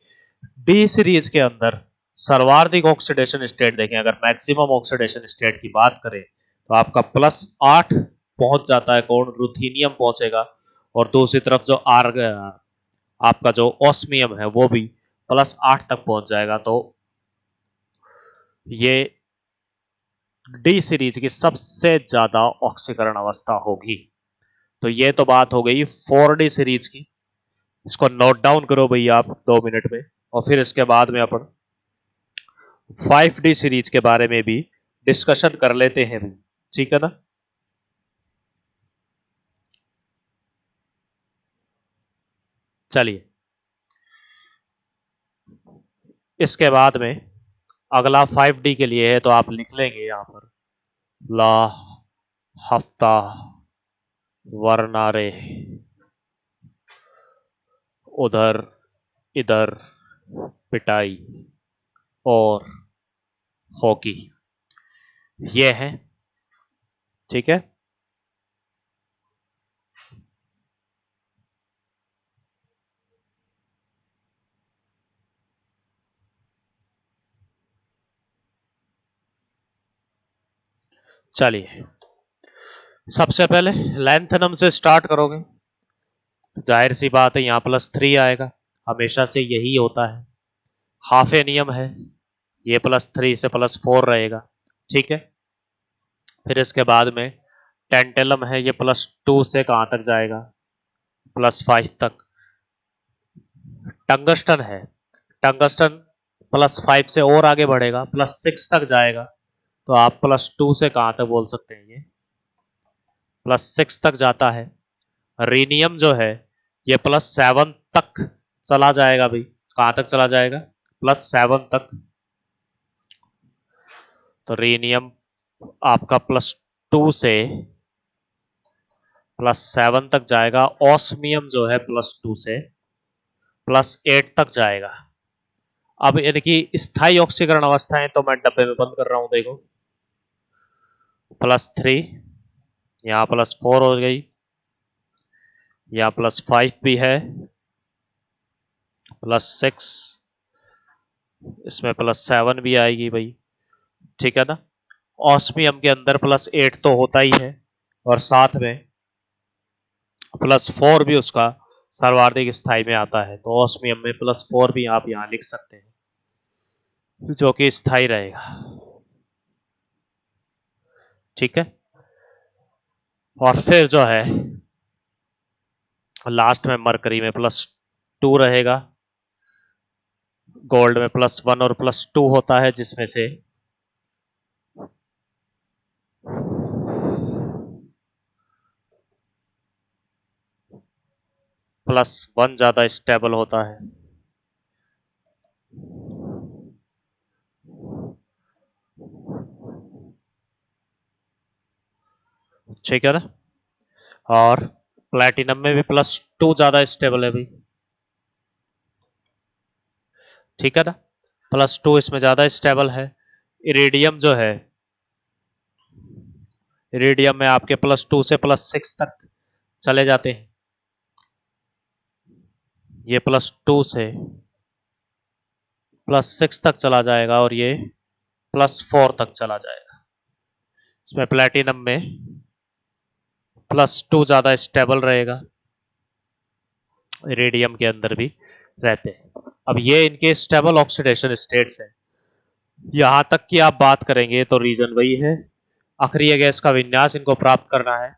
डी सीरीज के अंदर सर्वाधिक ऑक्सीडेशन स्टेट देखें, अगर मैक्सिमम ऑक्सीडेशन स्टेट की बात करें तो आपका +8 पहुंच जाता है, कौन, रुथीनियम पहुंचेगा। और दूसरी तरफ जो आपका जो ऑस्मियम है वो भी +8 तक पहुंच जाएगा। तो ये डी सीरीज की सबसे ज्यादा ऑक्सीकरण अवस्था होगी। तो ये तो बात हो गई 4D सीरीज की। इसको नोट डाउन करो भैया आप 2 मिनट में, और फिर इसके बाद में अपन 5D सीरीज के बारे में भी डिस्कशन कर लेते हैं। ठीक है ना? चलिए, इसके बाद में अगला 5D के लिए है, तो आप लिख लेंगे यहां पर ला, हफ्ता, वरनारे, उधर, इधर, पिटाई और हॉकी, ये है। ठीक है। चलिए, सबसे पहले लैंथनम से स्टार्ट करोगे तो जाहिर सी बात है, यहां +3 आएगा, हमेशा से यही होता है। हाफ एनियम है, ये +3 से +4 रहेगा। ठीक है। फिर इसके बाद में टेंटेलम है, ये +2 से कहां तक जाएगा? +5 तक। टंगस्टन है, टंगस्टन +5 से और आगे बढ़ेगा, +6 तक जाएगा। तो आप +2 से कहां तक बोल सकते हैं? ये +6 तक जाता है। रीनियम जो है ये +7 तक चला जाएगा भाई। कहां तक चला जाएगा? +7 तक। तो रीनियम आपका +2 से +7 तक जाएगा। ऑस्मियम जो है +2 से +8 तक जाएगा। अब इनकी स्थायी ऑक्सीकरण अवस्थाएं तो मैं डब्बे में बंद कर रहा हूं, देखो। +3, यहां +4 हो गई, यहां +5 भी है, +6, इसमें +7 भी आएगी भाई। ठीक है ना? ऑस्मियम के अंदर +8 तो होता ही है, और साथ में +4 भी उसका सर्वाधिक स्थायी में आता है। तो ऑस्मियम में +4 भी आप यहां लिख सकते हैं, जो कि स्थायी रहेगा। ठीक है। और फिर जो है लास्ट में मरकरी में +2 रहेगा, गोल्ड में +1 और +2 होता है, जिसमें से +1 ज्यादा स्टेबल होता है। ठीक है ना? और प्लेटिनम में भी +2 ज्यादा स्टेबल है भाई। ठीक है ना? +2 इसमें ज्यादा स्टेबल है। इरिडियम जो है, इरिडियम में आपके +2 से +6 तक चले जाते हैं। ये +2 से +6 तक चला जाएगा, और ये +4 तक चला जाएगा। इसमें प्लेटिनम में +2 ज्यादा स्टेबल रहेगा, इरिडियम के अंदर भी रहते हैं। अब ये इनके स्टेबल ऑक्सीडेशन स्टेट्स हैं। यहां तक कि आप बात करेंगे तो रीजन वही है, अक्रिय गैस का विन्यास इनको प्राप्त करना है,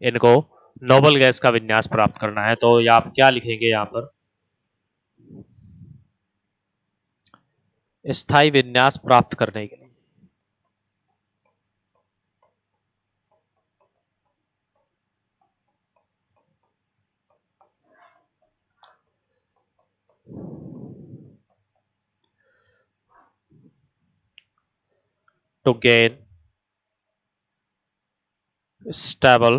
इनको नोबल गैस का विन्यास प्राप्त करना है। तो ये आप क्या लिखेंगे यहां पर? स्थायी विन्यास प्राप्त करने के लिए टू गेन स्टेबल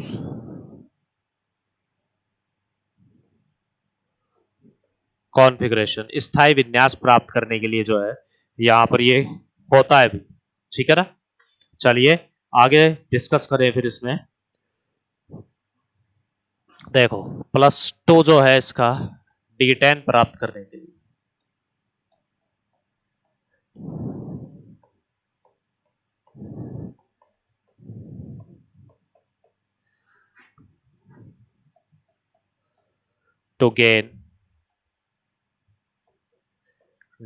कॉन्फ़िगरेशन, स्थायी विन्यास प्राप्त करने के लिए जो है यहां पर ये होता है भी। ठीक है ना? चलिए आगे डिस्कस करें फिर इसमें। देखो, +2 जो है इसका D10 प्राप्त करने के लिए to gain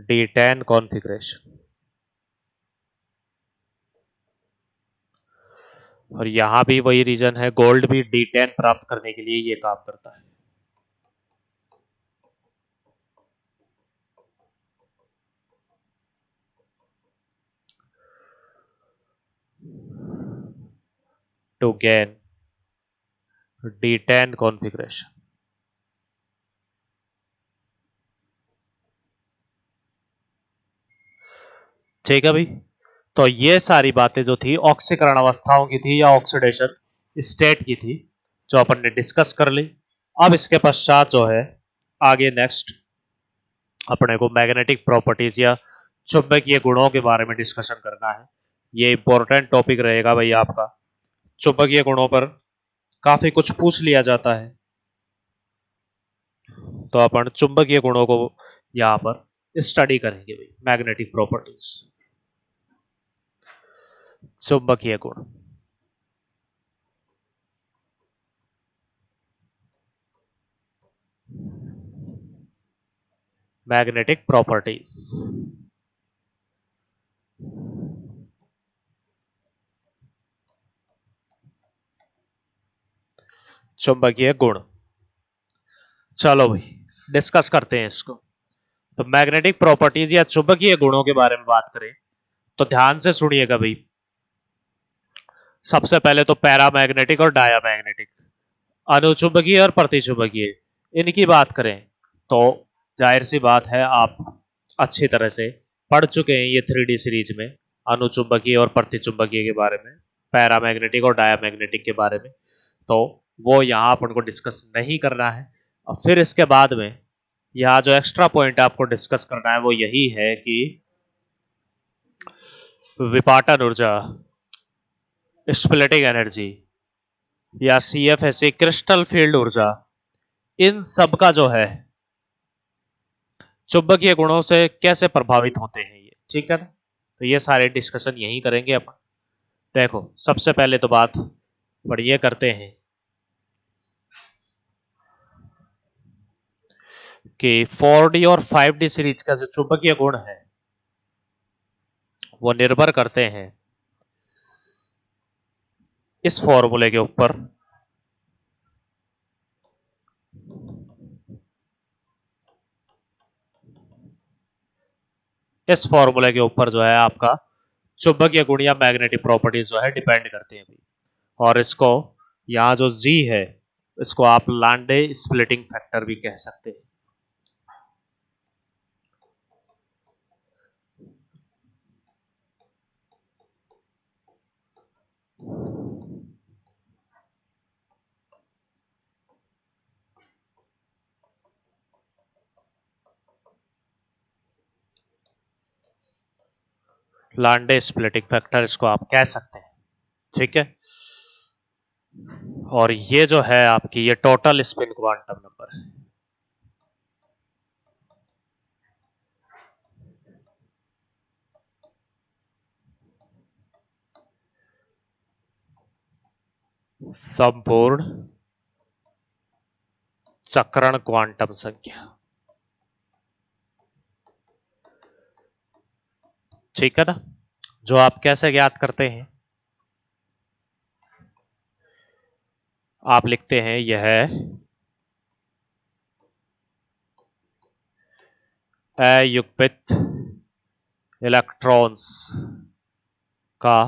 D10 कॉन्फ़िगरेशन। और यहां भी वही रीजन है, गोल्ड भी D10 प्राप्त करने के लिए ये काम करता है। to gain D10 configuration. ठीक है भाई, तो ये सारी बातें जो थी ऑक्सीकरण अवस्थाओं की थी या ऑक्सीडेशन स्टेट की थी, जो अपन ने डिस्कस कर ली। अब इसके पश्चात जो है आगे नेक्स्ट अपने को मैग्नेटिक प्रॉपर्टीज या चुंबकीय गुणों के बारे में डिस्कशन करना है। ये इंपॉर्टेंट टॉपिक रहेगा भाई आपका। चुंबकीय गुणों पर काफी कुछ पूछ लिया जाता है, तो अपन चुंबकीय गुणों को यहां पर स्टडी करेंगे भाई। मैग्नेटिक प्रॉपर्टीज, चुंबकीय गुण। मैग्नेटिक प्रॉपर्टीज, चुंबकीय गुण। चलो भाई डिस्कस करते हैं इसको। तो मैग्नेटिक प्रॉपर्टीज या चुंबकीय गुणों के बारे में बात करें तो ध्यान से सुनिएगा भाई। सबसे पहले तो पैरामैग्नेटिक और डायामैग्नेटिक, अनुचुंबकीय और प्रतिचुंबकीय, इनकी बात करें तो जाहिर सी बात है आप अच्छी तरह से पढ़ चुके हैं ये 3D सीरीज में अनुचुंबकीय और प्रतिचुंबकीय के बारे में, पैरामैग्नेटिक और डायामैग्नेटिक के बारे में। तो वो यहाँ अपन को डिस्कस नहीं करना है। और फिर इसके बाद में यहाँ जो एक्स्ट्रा पॉइंट आपको डिस्कस करना है वो यही है कि विपाटन ऊर्जा, स्प्लिटिंग एनर्जी या CFSE क्रिस्टल फील्ड ऊर्जा, इन सब का जो है चुंबकीय गुणों से कैसे प्रभावित होते हैं ये, ठीक है ना। तो ये सारे डिस्कशन यही करेंगे अपन। देखो सबसे पहले तो बात बढ़िया करते हैं कि 4D और 5D सीरीज का जो चुंबकीय गुण है वो निर्भर करते हैं इस फॉर्मूले के ऊपर। इस फॉर्मूले के ऊपर जो है आपका चुंबकीय गुण या मैग्नेटिक प्रॉपर्टीज जो है डिपेंड करती हैं। और इसको यहां जो G है इसको आप लांडे स्प्लिटिंग फैक्टर भी कह सकते हैं। लांडे स्प्लिटिंग फैक्टर इसको आप कह सकते हैं, ठीक है। और ये जो है आपकी ये टोटल स्पिन क्वांटम नंबर है। संपूर्ण चक्रण क्वांटम संख्या, ठीक है ना। जो आप कैसे ज्ञात करते हैं, आप लिखते हैं यह अयुग्मित इलेक्ट्रॉन्स का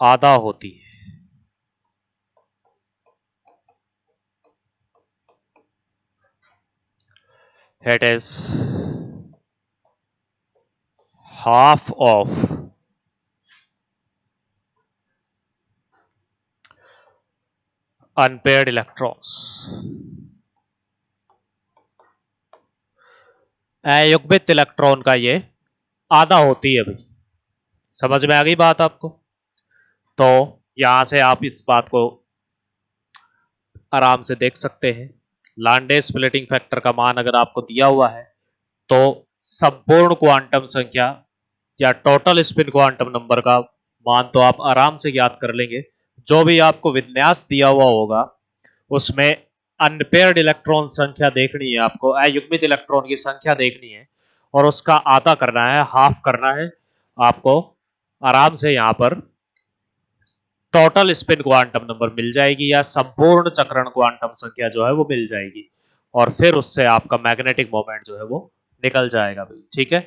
आधा होती है। That is half of unpaired electrons। अयुग्मित इलेक्ट्रॉन का ये आधा होती है भाई। समझ में आ गई बात आपको। तो यहां से आप इस बात को आराम से देख सकते हैं। लांडे स्प्लिटिंग फैक्टर का मान अगर आपको दिया हुआ है तो संपूर्ण क्वांटम संख्या या टोटल स्पिन क्वांटम नंबर का मान तो आप आराम से ज्ञात कर लेंगे। जो भी आपको विन्यास दिया हुआ होगा उसमें अनपेयर्ड इलेक्ट्रॉन संख्या देखनी है आपको, अयुग्मित इलेक्ट्रॉन की संख्या देखनी है और उसका आधा करना है, हाफ करना है। आपको आराम से यहां पर टोटल स्पिन क्वांटम नंबर मिल जाएगी या संपूर्ण चक्रण क्वांटम संख्या जो है वो मिल जाएगी, और फिर उससे आपका मैग्नेटिक मोमेंट जो है वो निकल जाएगा भाई। ठीक है,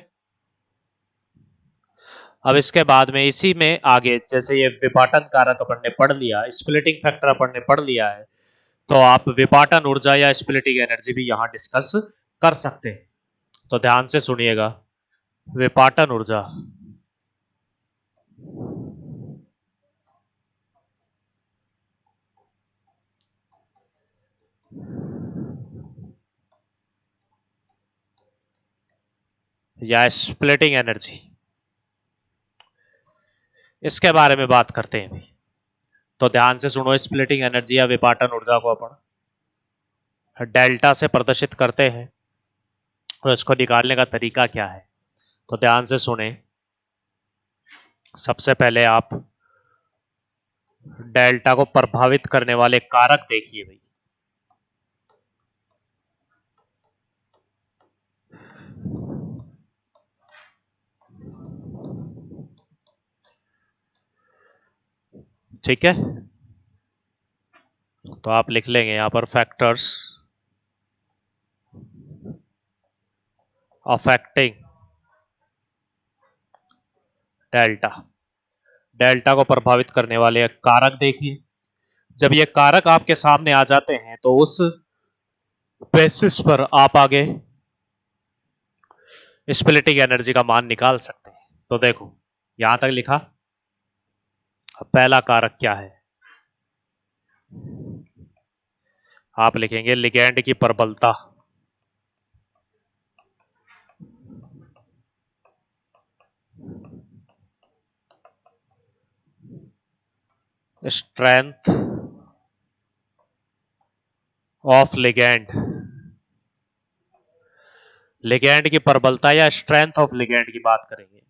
अब इसके बाद में इसी में आगे जैसे ये विपाटन कारक अपन ने पढ़ लिया, स्प्लिटिंग फैक्टर अपन ने पढ़ लिया है, तो आप विपाटन ऊर्जा या स्प्लिटिंग एनर्जी भी यहां डिस्कस कर सकते हैं। तो ध्यान से सुनिएगा, विपाटन ऊर्जा या स्प्लिटिंग एनर्जी, इसके बारे में बात करते हैं भाई। तो ध्यान से सुनो, स्प्लिटिंग एनर्जी या विपाटन ऊर्जा को अपन डेल्टा से प्रदर्शित करते हैं, और इसको निकालने का तरीका क्या है, तो ध्यान से सुने। सबसे पहले आप डेल्टा को प्रभावित करने वाले कारक देखिए भाई। ठीक है, तो आप लिख लेंगे यहां पर फैक्टर्स अफेक्टिंग डेल्टा। डेल्टा को प्रभावित करने वाले कारक देखिए। जब ये कारक आपके सामने आ जाते हैं तो उस बेसिस पर आप आगे स्प्लिटिंग एनर्जी का मान निकाल सकते हैं। तो देखो यहां तक लिखा। पहला कारक क्या है, आप लिखेंगे लिगैंड की प्रबलता, स्ट्रेंथ ऑफ लिगैंड। लिगैंड की प्रबलता या स्ट्रेंथ ऑफ लिगैंड की बात करेंगे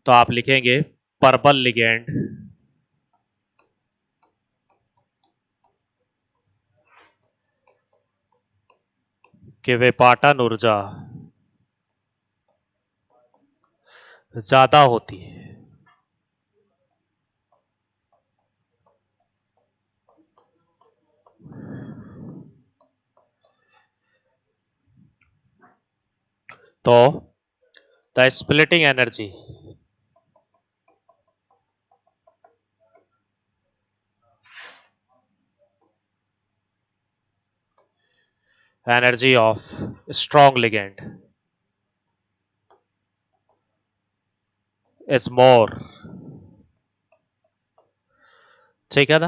तो आप लिखेंगे प्रबल लिगैंड के विपाटन ऊर्जा ज्यादा होती है। तो the splitting energy energy of strong ligand is more. ठीक है ना,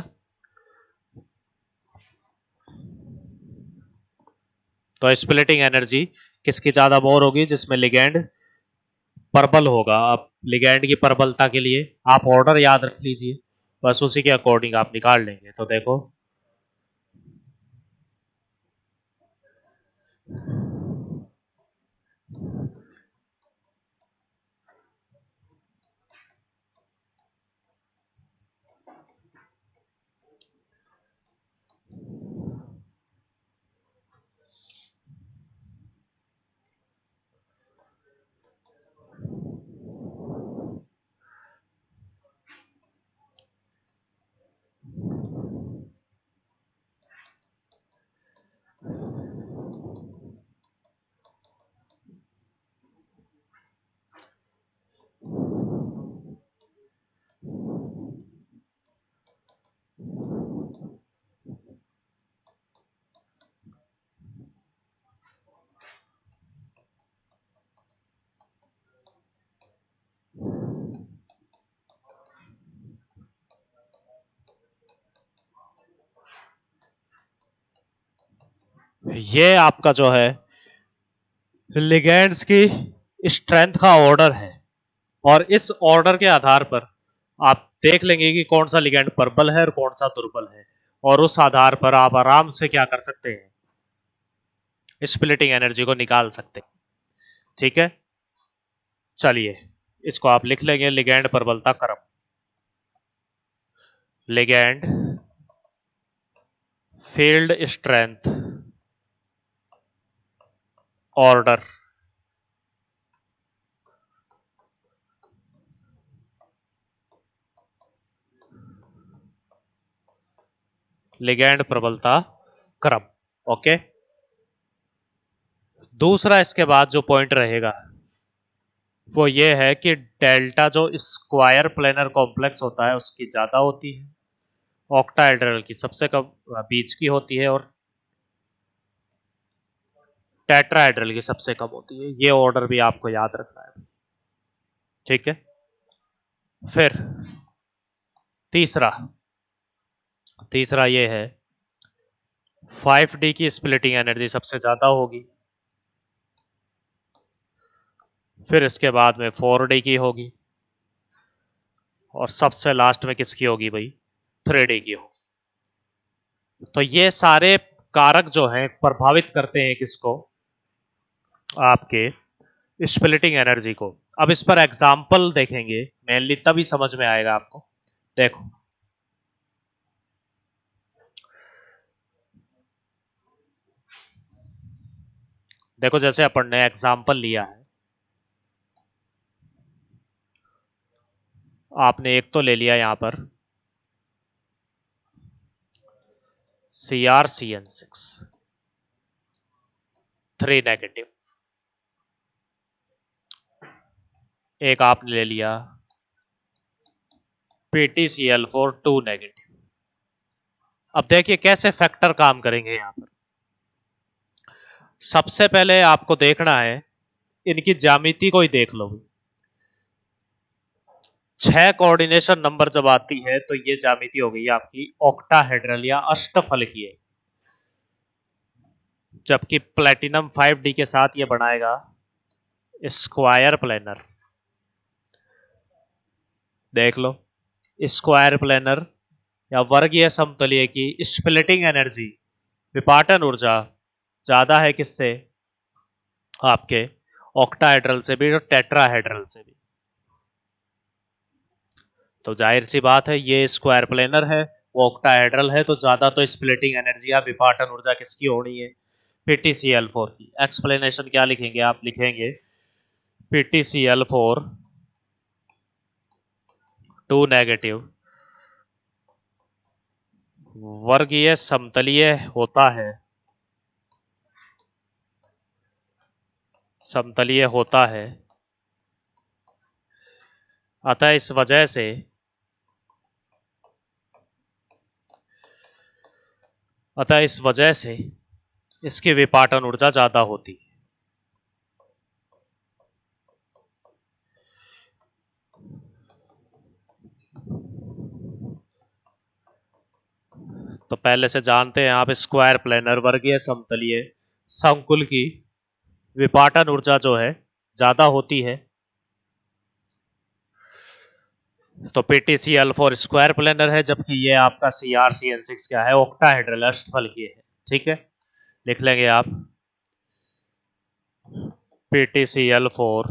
तो स्प्लिटिंग एनर्जी किसकी ज्यादा मोर होगी, जिसमें लिगैंड प्रबल होगा। आप लिगैंड की प्रबलता के लिए आप ऑर्डर याद रख लीजिए, बस उसी के अकॉर्डिंग आप निकाल लेंगे। तो देखो ये आपका जो है लिगैंड्स की स्ट्रेंथ का ऑर्डर है, और इस ऑर्डर के आधार पर आप देख लेंगे कि कौन सा लिगैंड प्रबल है और कौन सा दुर्बल है, और उस आधार पर आप आराम से क्या कर सकते हैं, स्प्लिटिंग एनर्जी को निकाल सकते हैं। ठीक है, चलिए इसको आप लिख लेंगे लिगैंड प्रबलता क्रम। Ligand field strength, order, ligand प्रबलता, क्रम। ओके, दूसरा इसके बाद जो पॉइंट रहेगा वो ये है कि डेल्टा जो स्क्वायर प्लेनर कॉम्प्लेक्स होता है उसकी ज्यादा होती है, ऑक्टाहेड्रल की सबसे कम बीच की होती है, और टेट्राहेड्रल की सबसे कम होती है। ये ऑर्डर भी आपको याद रखना है, ठीक है। फिर तीसरा तीसरा ये है 5D की स्प्लिटिंग एनर्जी सबसे ज्यादा होगी, फिर इसके बाद में 4D की होगी, और सबसे लास्ट में किसकी होगी भाई, 3D की होगी। तो ये सारे कारक जो हैं प्रभावित करते हैं किसको, आपके स्प्लिटिंग एनर्जी को। अब इस पर एग्जाम्पल देखेंगे मेनली, तभी समझ में आएगा आपको। देखो, देखो जैसे अपन ने एग्जाम्पल लिया है, आपने एक तो ले लिया यहां पर CrCN6 3 नेगेटिव, एक आपने ले लिया PtCl4 2 नेगेटिव। अब देखिए कैसे फैक्टर काम करेंगे यहां पर। सबसे पहले आपको देखना है, इनकी ज्यामिति को ही देख लो। 6 कोऑर्डिनेशन नंबर जब आती है तो ये ज्यामिति हो गई आपकी ऑक्टाहेड्रल या अष्टफलकीय, जबकि प्लेटिनम 5D के साथ ये बनाएगा स्क्वायर प्लेनर। देख लो, स्क्वायर प्लेनर या वर्गीय समतलीय की स्प्लिटिंग एनर्जी, विपाटन ऊर्जा ज्यादा है किससे, आपके ऑक्टाहेड्रल से भी और टेट्राहेड्रल से भी। तो जाहिर सी बात है ये स्क्वायर प्लेनर है, वो ऑक्टाहेड्रल है, तो ज्यादा तो स्प्लिटिंग एनर्जी या विपाटन ऊर्जा किसकी होनी है, PtCl4 की। एक्सप्लेनेशन क्या लिखेंगे आप, लिखेंगे PtCl4 2 नेगेटिव वर्गीय समतलीय होता है, समतलीय होता है, अतः इस वजह से इसकी विपाटन ऊर्जा ज्यादा होती है। तो पहले से जानते हैं आप, स्क्वायर प्लेनर वर्गीय समतलीय संकुल की विपाटन ऊर्जा जो है ज्यादा होती है। तो PtCl4 स्क्वायर प्लेनर है, जबकि ये आपका CrCN6 क्या है, ऑक्टाहेड्रल अष्टफलकीय है। ठीक है, लिख लेंगे आप PtCl4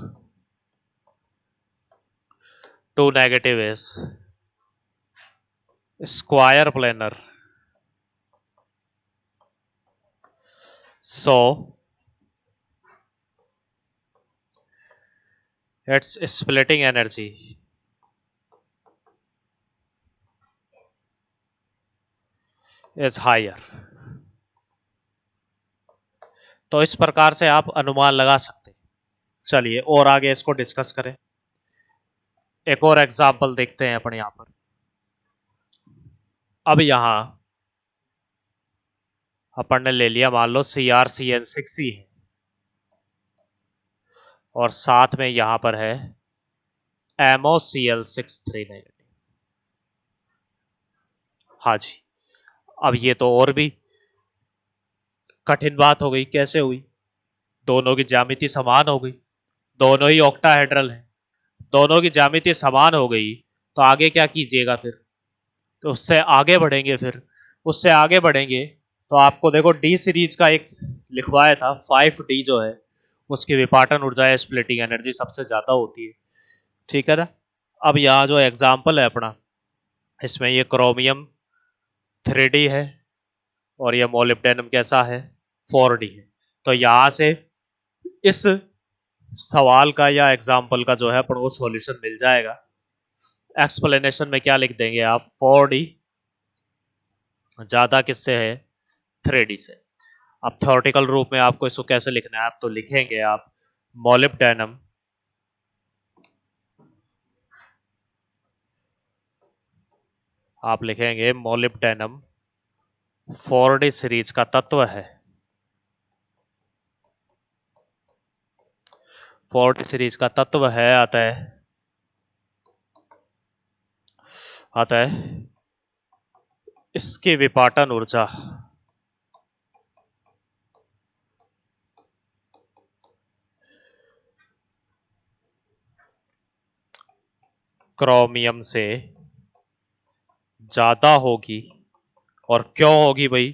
2 negative is square planar, so its splitting energy is higher। तो इस प्रकार से आप अनुमान लगा सकते हैं। चलिए और आगे इसको डिस्कस करें। एक और एग्जांपल देखते हैं अपन यहां पर। अब यहां अपन ने ले लिया, मान लो CrCN6 ही है, और साथ में यहां पर है MoCl6 3 नेगेटिव। हाँ जी, अब ये तो और भी कठिन बात हो गई। कैसे हुई, दोनों की ज्यामिति समान हो गई, दोनों ही ऑक्टाहेड्रल है, दोनों की ज्यामिति समान हो गई, तो आगे क्या कीजिएगा फिर, तो उससे आगे बढ़ेंगे। फिर उससे आगे बढ़ेंगे तो आपको देखो डी सीरीज का एक लिखवाया था 5D जो है, उसकी विपाटन ऊर्जा या स्प्लिटिंग एनर्जी सबसे ज्यादा होती है। ठीक है ना। अब यहाँ जो एग्जाम्पल है अपना, इसमें ये क्रोमियम 3D है, और ये मोलिब्डेनम कैसा है, 4D है। तो यहां से इस सवाल का या एग्जाम्पल का जो है अपन को सॉल्यूशन मिल जाएगा। एक्सप्लेनेशन में क्या लिख देंगे आप, 4D ज्यादा किससे है, 3D से। अब थ्योरेटिकल रूप में आपको इसको कैसे लिखना है, आप तो लिखेंगे आप मोलिब्डेनम आप लिखेंगे मोलिब्डेनम 4D सीरीज का तत्व है, 4D सीरीज का तत्व है। अतः इसकी विपाटन ऊर्जा क्रोमियम से ज्यादा होगी। और क्यों होगी भाई,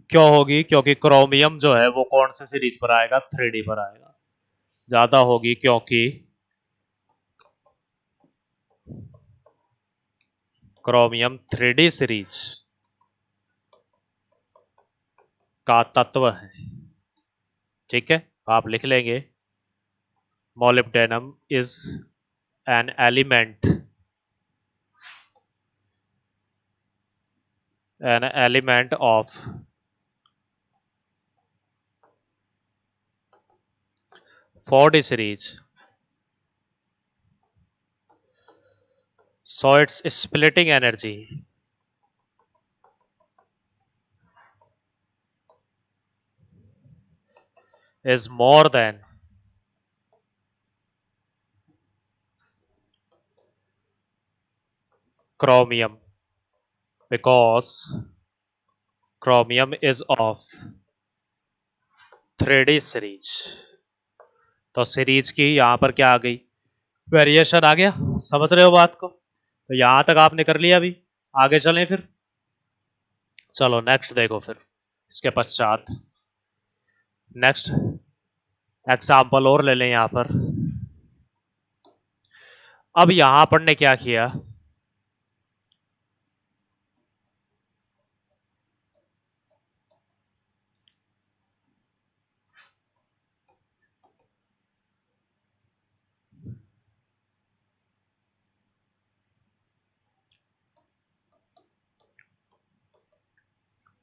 क्यों होगी, क्योंकि क्रोमियम जो है वो कौन से सीरीज पर आएगा, 3D पर आएगा। ज्यादा होगी क्योंकि क्रोमियम 3D सीरीज का तत्व है। ठीक है, आप लिख लेंगे molybdenum is an element of 4D series, so its splitting energy is more than chromium because chromium is of 3D series। तो सीरीज की यहां पर क्या आ गई, वेरिएशन आ गया। समझ रहे हो बात को, तो यहां तक आपने कर लिया। अभी आगे चलें फिर, चलो नेक्स्ट देखो फिर। इसके पश्चात नेक्स्ट एग्जाम्पल और ले लें यहां पर। अब यहां पर ने क्या किया,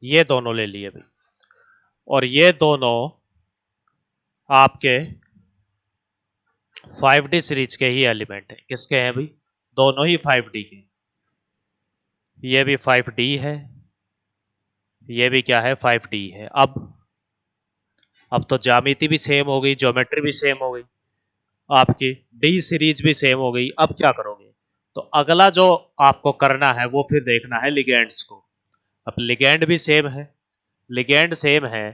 ये दोनों ले लिए भाई, और ये दोनों आपके 5D सीरीज के ही एलिमेंट है। किसके हैं भाई, दोनों ही 5D के। ये भी 5D है, ये भी क्या है, 5D है। अब तो ज्यामिति भी सेम हो गई, ज्योमेट्री भी सेम हो गई, आपकी डी सीरीज भी सेम हो गई। अब क्या करोगे, तो अगला जो आपको करना है वो फिर देखना है लिगेंड्स को। अब लिगेंड भी सेम है, लिगेंड सेम है,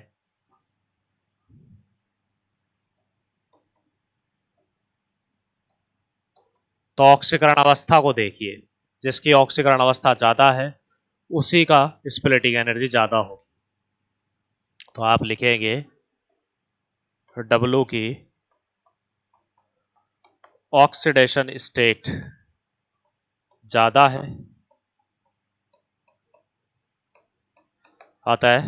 तो ऑक्सीकरण अवस्था को देखिए, जिसकी ऑक्सीकरण अवस्था ज्यादा है उसी का स्प्लिटिंग एनर्जी ज्यादा हो। तो आप लिखेंगे W की ऑक्सीडेशन स्टेट ज्यादा है, अतः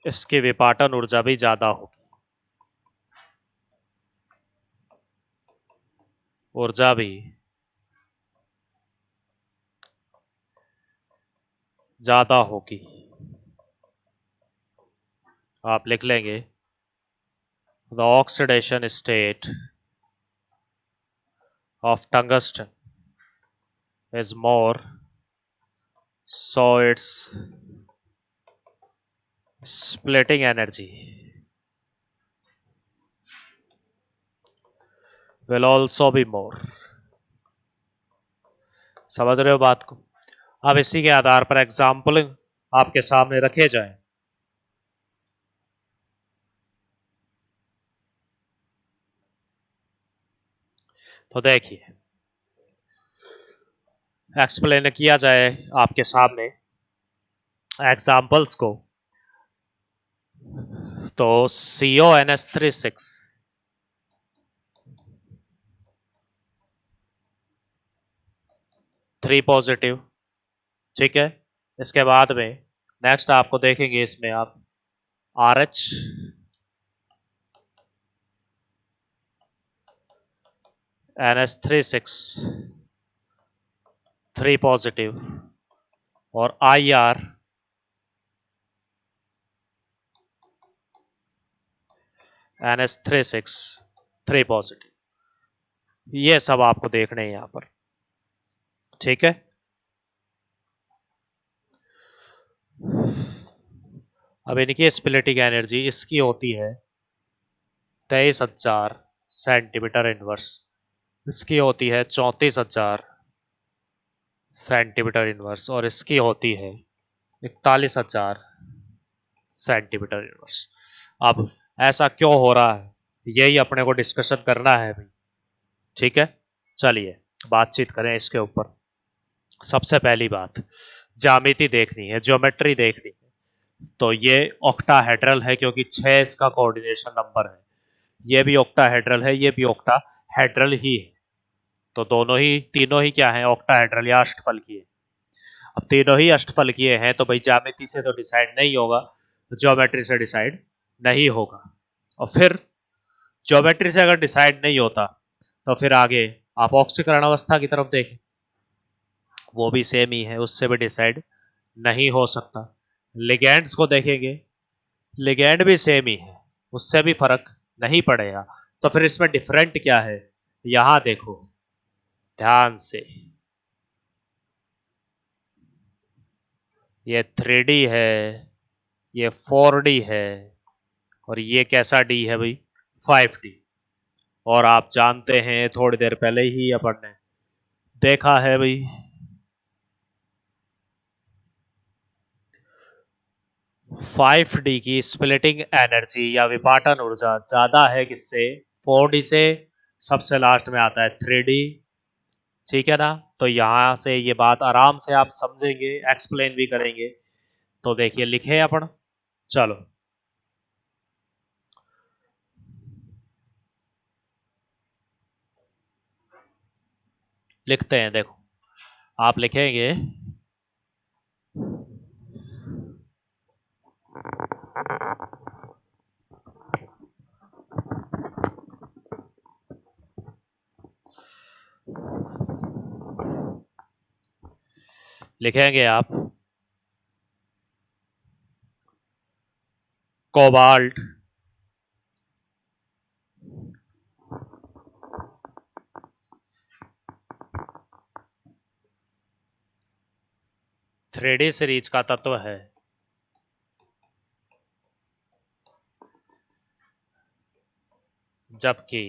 इसकी विपाटन ऊर्जा भी ज्यादा होगी, ऊर्जा भी ज्यादा होगी। आप लिख लेंगे the oxidation state of tungsten is more, so its splitting energy will also be more। समझ रहे हो बात को। अब इसी के आधार पर एग्जाम्पल आपके सामने रखे जाएं। तो देखिए, एक्सप्लेन किया जाए आपके सामने एग्जाम्पल्स को। तो CONS36 3 पॉजिटिव, ठीक है। इसके बाद में नेक्स्ट आपको देखेंगे इसमें आप RH NH3 6 3 पॉजिटिव और IR NH3 6 3 पॉजिटिव। ये सब आपको देखने हैं यहां पर, ठीक है। अब इनकी स्प्लिटिंग एनर्जी इसकी होती है 23,000 सेंटीमीटर इनवर्स, इसकी होती है 34,000 सेंटीमीटर इनवर्स और इसकी होती है 41,000 सेंटीमीटर इनवर्स। अब ऐसा क्यों हो रहा है, यही अपने को डिस्कशन करना है भाई, ठीक है। चलिए बातचीत करें इसके ऊपर। सबसे पहली बात, ज्यामिति देखनी है, ज्योमेट्री देखनी है। तो ये ऑक्टाहेड्रल है क्योंकि 6 इसका कोऑर्डिनेशन नंबर है। ये भी ऑक्टाहेड्रल है, ये भी ऑक्टाहेड्रल ही है। तो दोनों ही, तीनों ही क्या है, ऑक्टाहेड्रल या अष्टफलकीय। अब तीनों ही अष्टफलकीय हैं तो भाई ज्यामिति से तो डिसाइड नहीं होगा, ज्योमेट्री से डिसाइड नहीं होगा। और फिर ज्योमेट्री से अगर डिसाइड नहीं होता तो फिर आगे आप ऑक्सीकरण अवस्था की तरफ देखें, वो भी सेम ही है, उससे भी डिसाइड नहीं हो सकता। लिगेंड्स को देखेंगे, लिगेंड भी सेम ही है, उससे भी फर्क नहीं पड़ेगा। तो फिर इसमें डिफरेंट क्या है, यहां देखो ध्यान से, ये 3D है, ये 4D है और ये कैसा D है भाई, 5D। और आप जानते हैं थोड़ी देर पहले ही अपन ने देखा है भाई, 5D की स्प्लिटिंग एनर्जी या विपाटन ऊर्जा ज्यादा है किससे, 4D से। सबसे लास्ट में आता है 3D, ठीक है ना। तो यहां से ये बात आराम से आप समझेंगे, एक्सप्लेन भी करेंगे। तो देखिए लिखे अपन, चलो लिखते हैं। देखो आप लिखेंगे लिखेंगे आप कोबाल्ट थ्री सीरीज का तत्व है, जबकि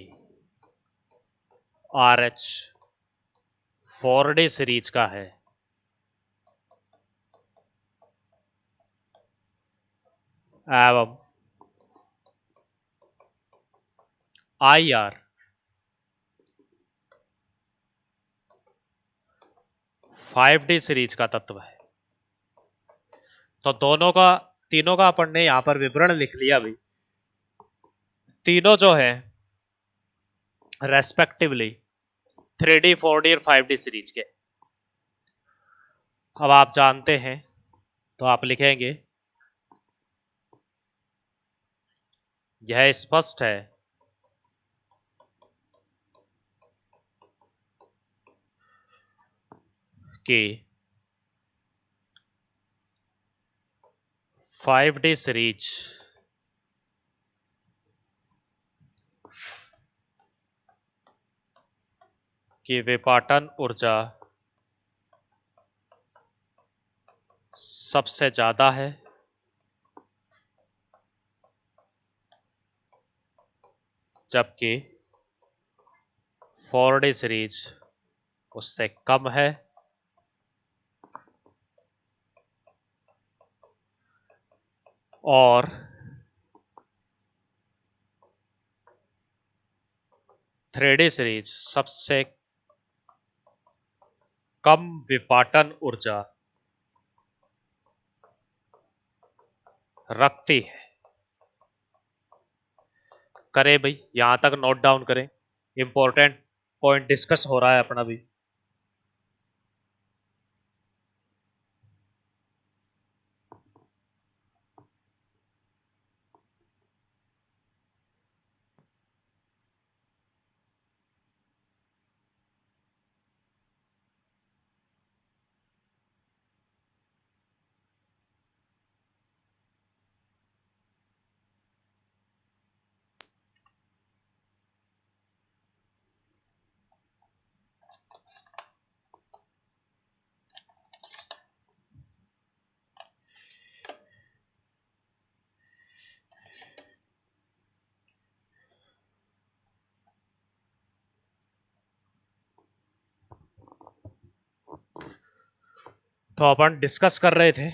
RH 4D सीरीज का है। एवं IR 5D सीरीज का तत्व है। तो दोनों का, तीनों का अपन ने यहां पर विवरण लिख लिया भाई। तीनों जो है रेस्पेक्टिवली 3D 4D और 5D सीरीज के। अब आप जानते हैं तो आप लिखेंगे, यह स्पष्ट है कि 5D सीरीज की विपाटन ऊर्जा सबसे ज्यादा है, जबकि 4D सीरीज उससे कम है। और 3D सीरीज सबसे कम विपाटन ऊर्जा रखती है। करें भाई, यहां तक नोट डाउन करें, इंपॉर्टेंट पॉइंट डिस्कस हो रहा है अपना भी। तो अपन डिस्कस कर रहे थे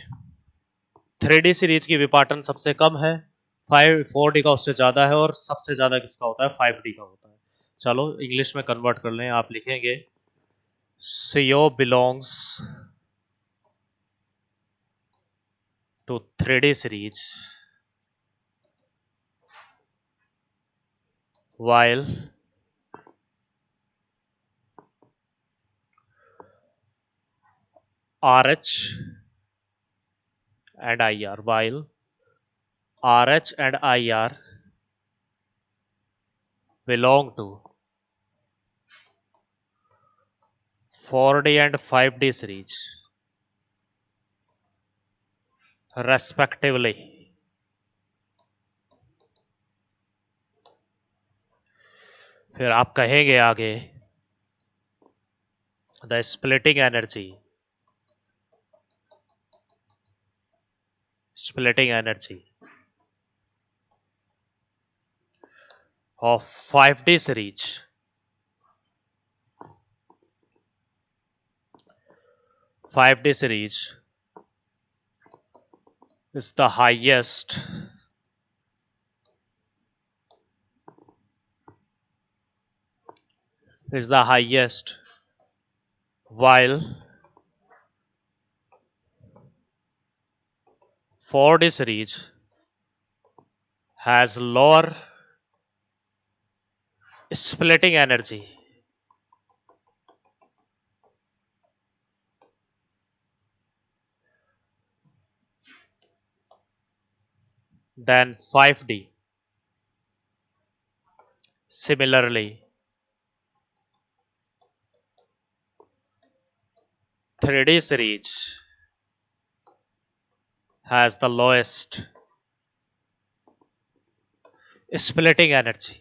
3D सीरीज की विपाटन सबसे कम है, 4D का उससे ज्यादा है, और सबसे ज्यादा किसका होता है? 5D का होता है। चलो इंग्लिश में कन्वर्ट कर लें। आप लिखेंगे CO belongs to 3D series while RH and IR belong to 4D and 5D series respectively. फिर आप कहेंगे आगे the splitting energy of 5D series is the highest while 4D series has lower splitting energy than 5D. Similarly, 3D series has the lowest splitting energy.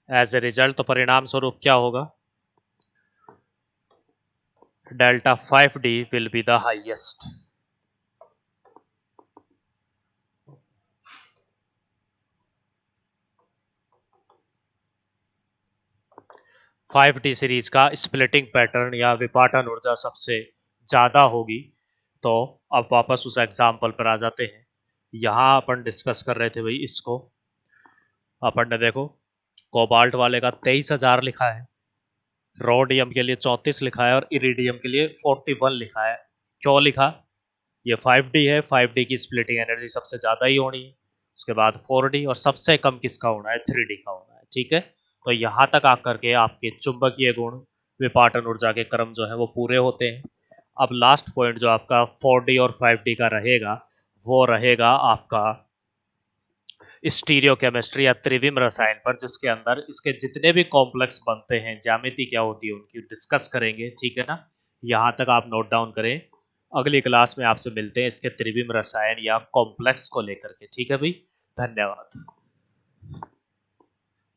As a result, तो परिणाम स्वरूप क्या होगा? Delta 5D will be the highest. Five D series का splitting pattern या विपाटन ऊर्जा सबसे ज्यादा होगी। तो अब वापस उस एग्जाम्पल पर आ जाते हैं। यहां अपन डिस्कस कर रहे थे भाई इसको, अपन ने देखो कोबाल्ट वाले का 23,000 लिखा है, रोडियम के लिए 34 लिखा है, और इरिडियम के लिए 41 लिखा है। क्यों लिखा? ये 5D है, 5D की स्प्लिटिंग एनर्जी सबसे ज्यादा ही होनी है, उसके बाद 4D, और सबसे कम किसका होना है? 3D का होना है। ठीक है, तो यहां तक आकर के आपके चुंबकीय गुण, विपाटन ऊर्जा के क्रम जो है वो पूरे होते हैं। अब लास्ट पॉइंट जो आपका 4D और 5D का रहेगा, वो रहेगा आपका स्टीरियो केमिस्ट्री या त्रिविम रसायन पर, जिसके अंदर इसके जितने भी कॉम्प्लेक्स बनते हैं, ज्यामिति क्या होती है उनकी डिस्कस करेंगे। ठीक है ना, यहां तक आप नोट डाउन करें। अगली क्लास में आपसे मिलते हैं इसके त्रिविम रसायन या कॉम्प्लेक्स को लेकर के। ठीक है भाई, धन्यवाद।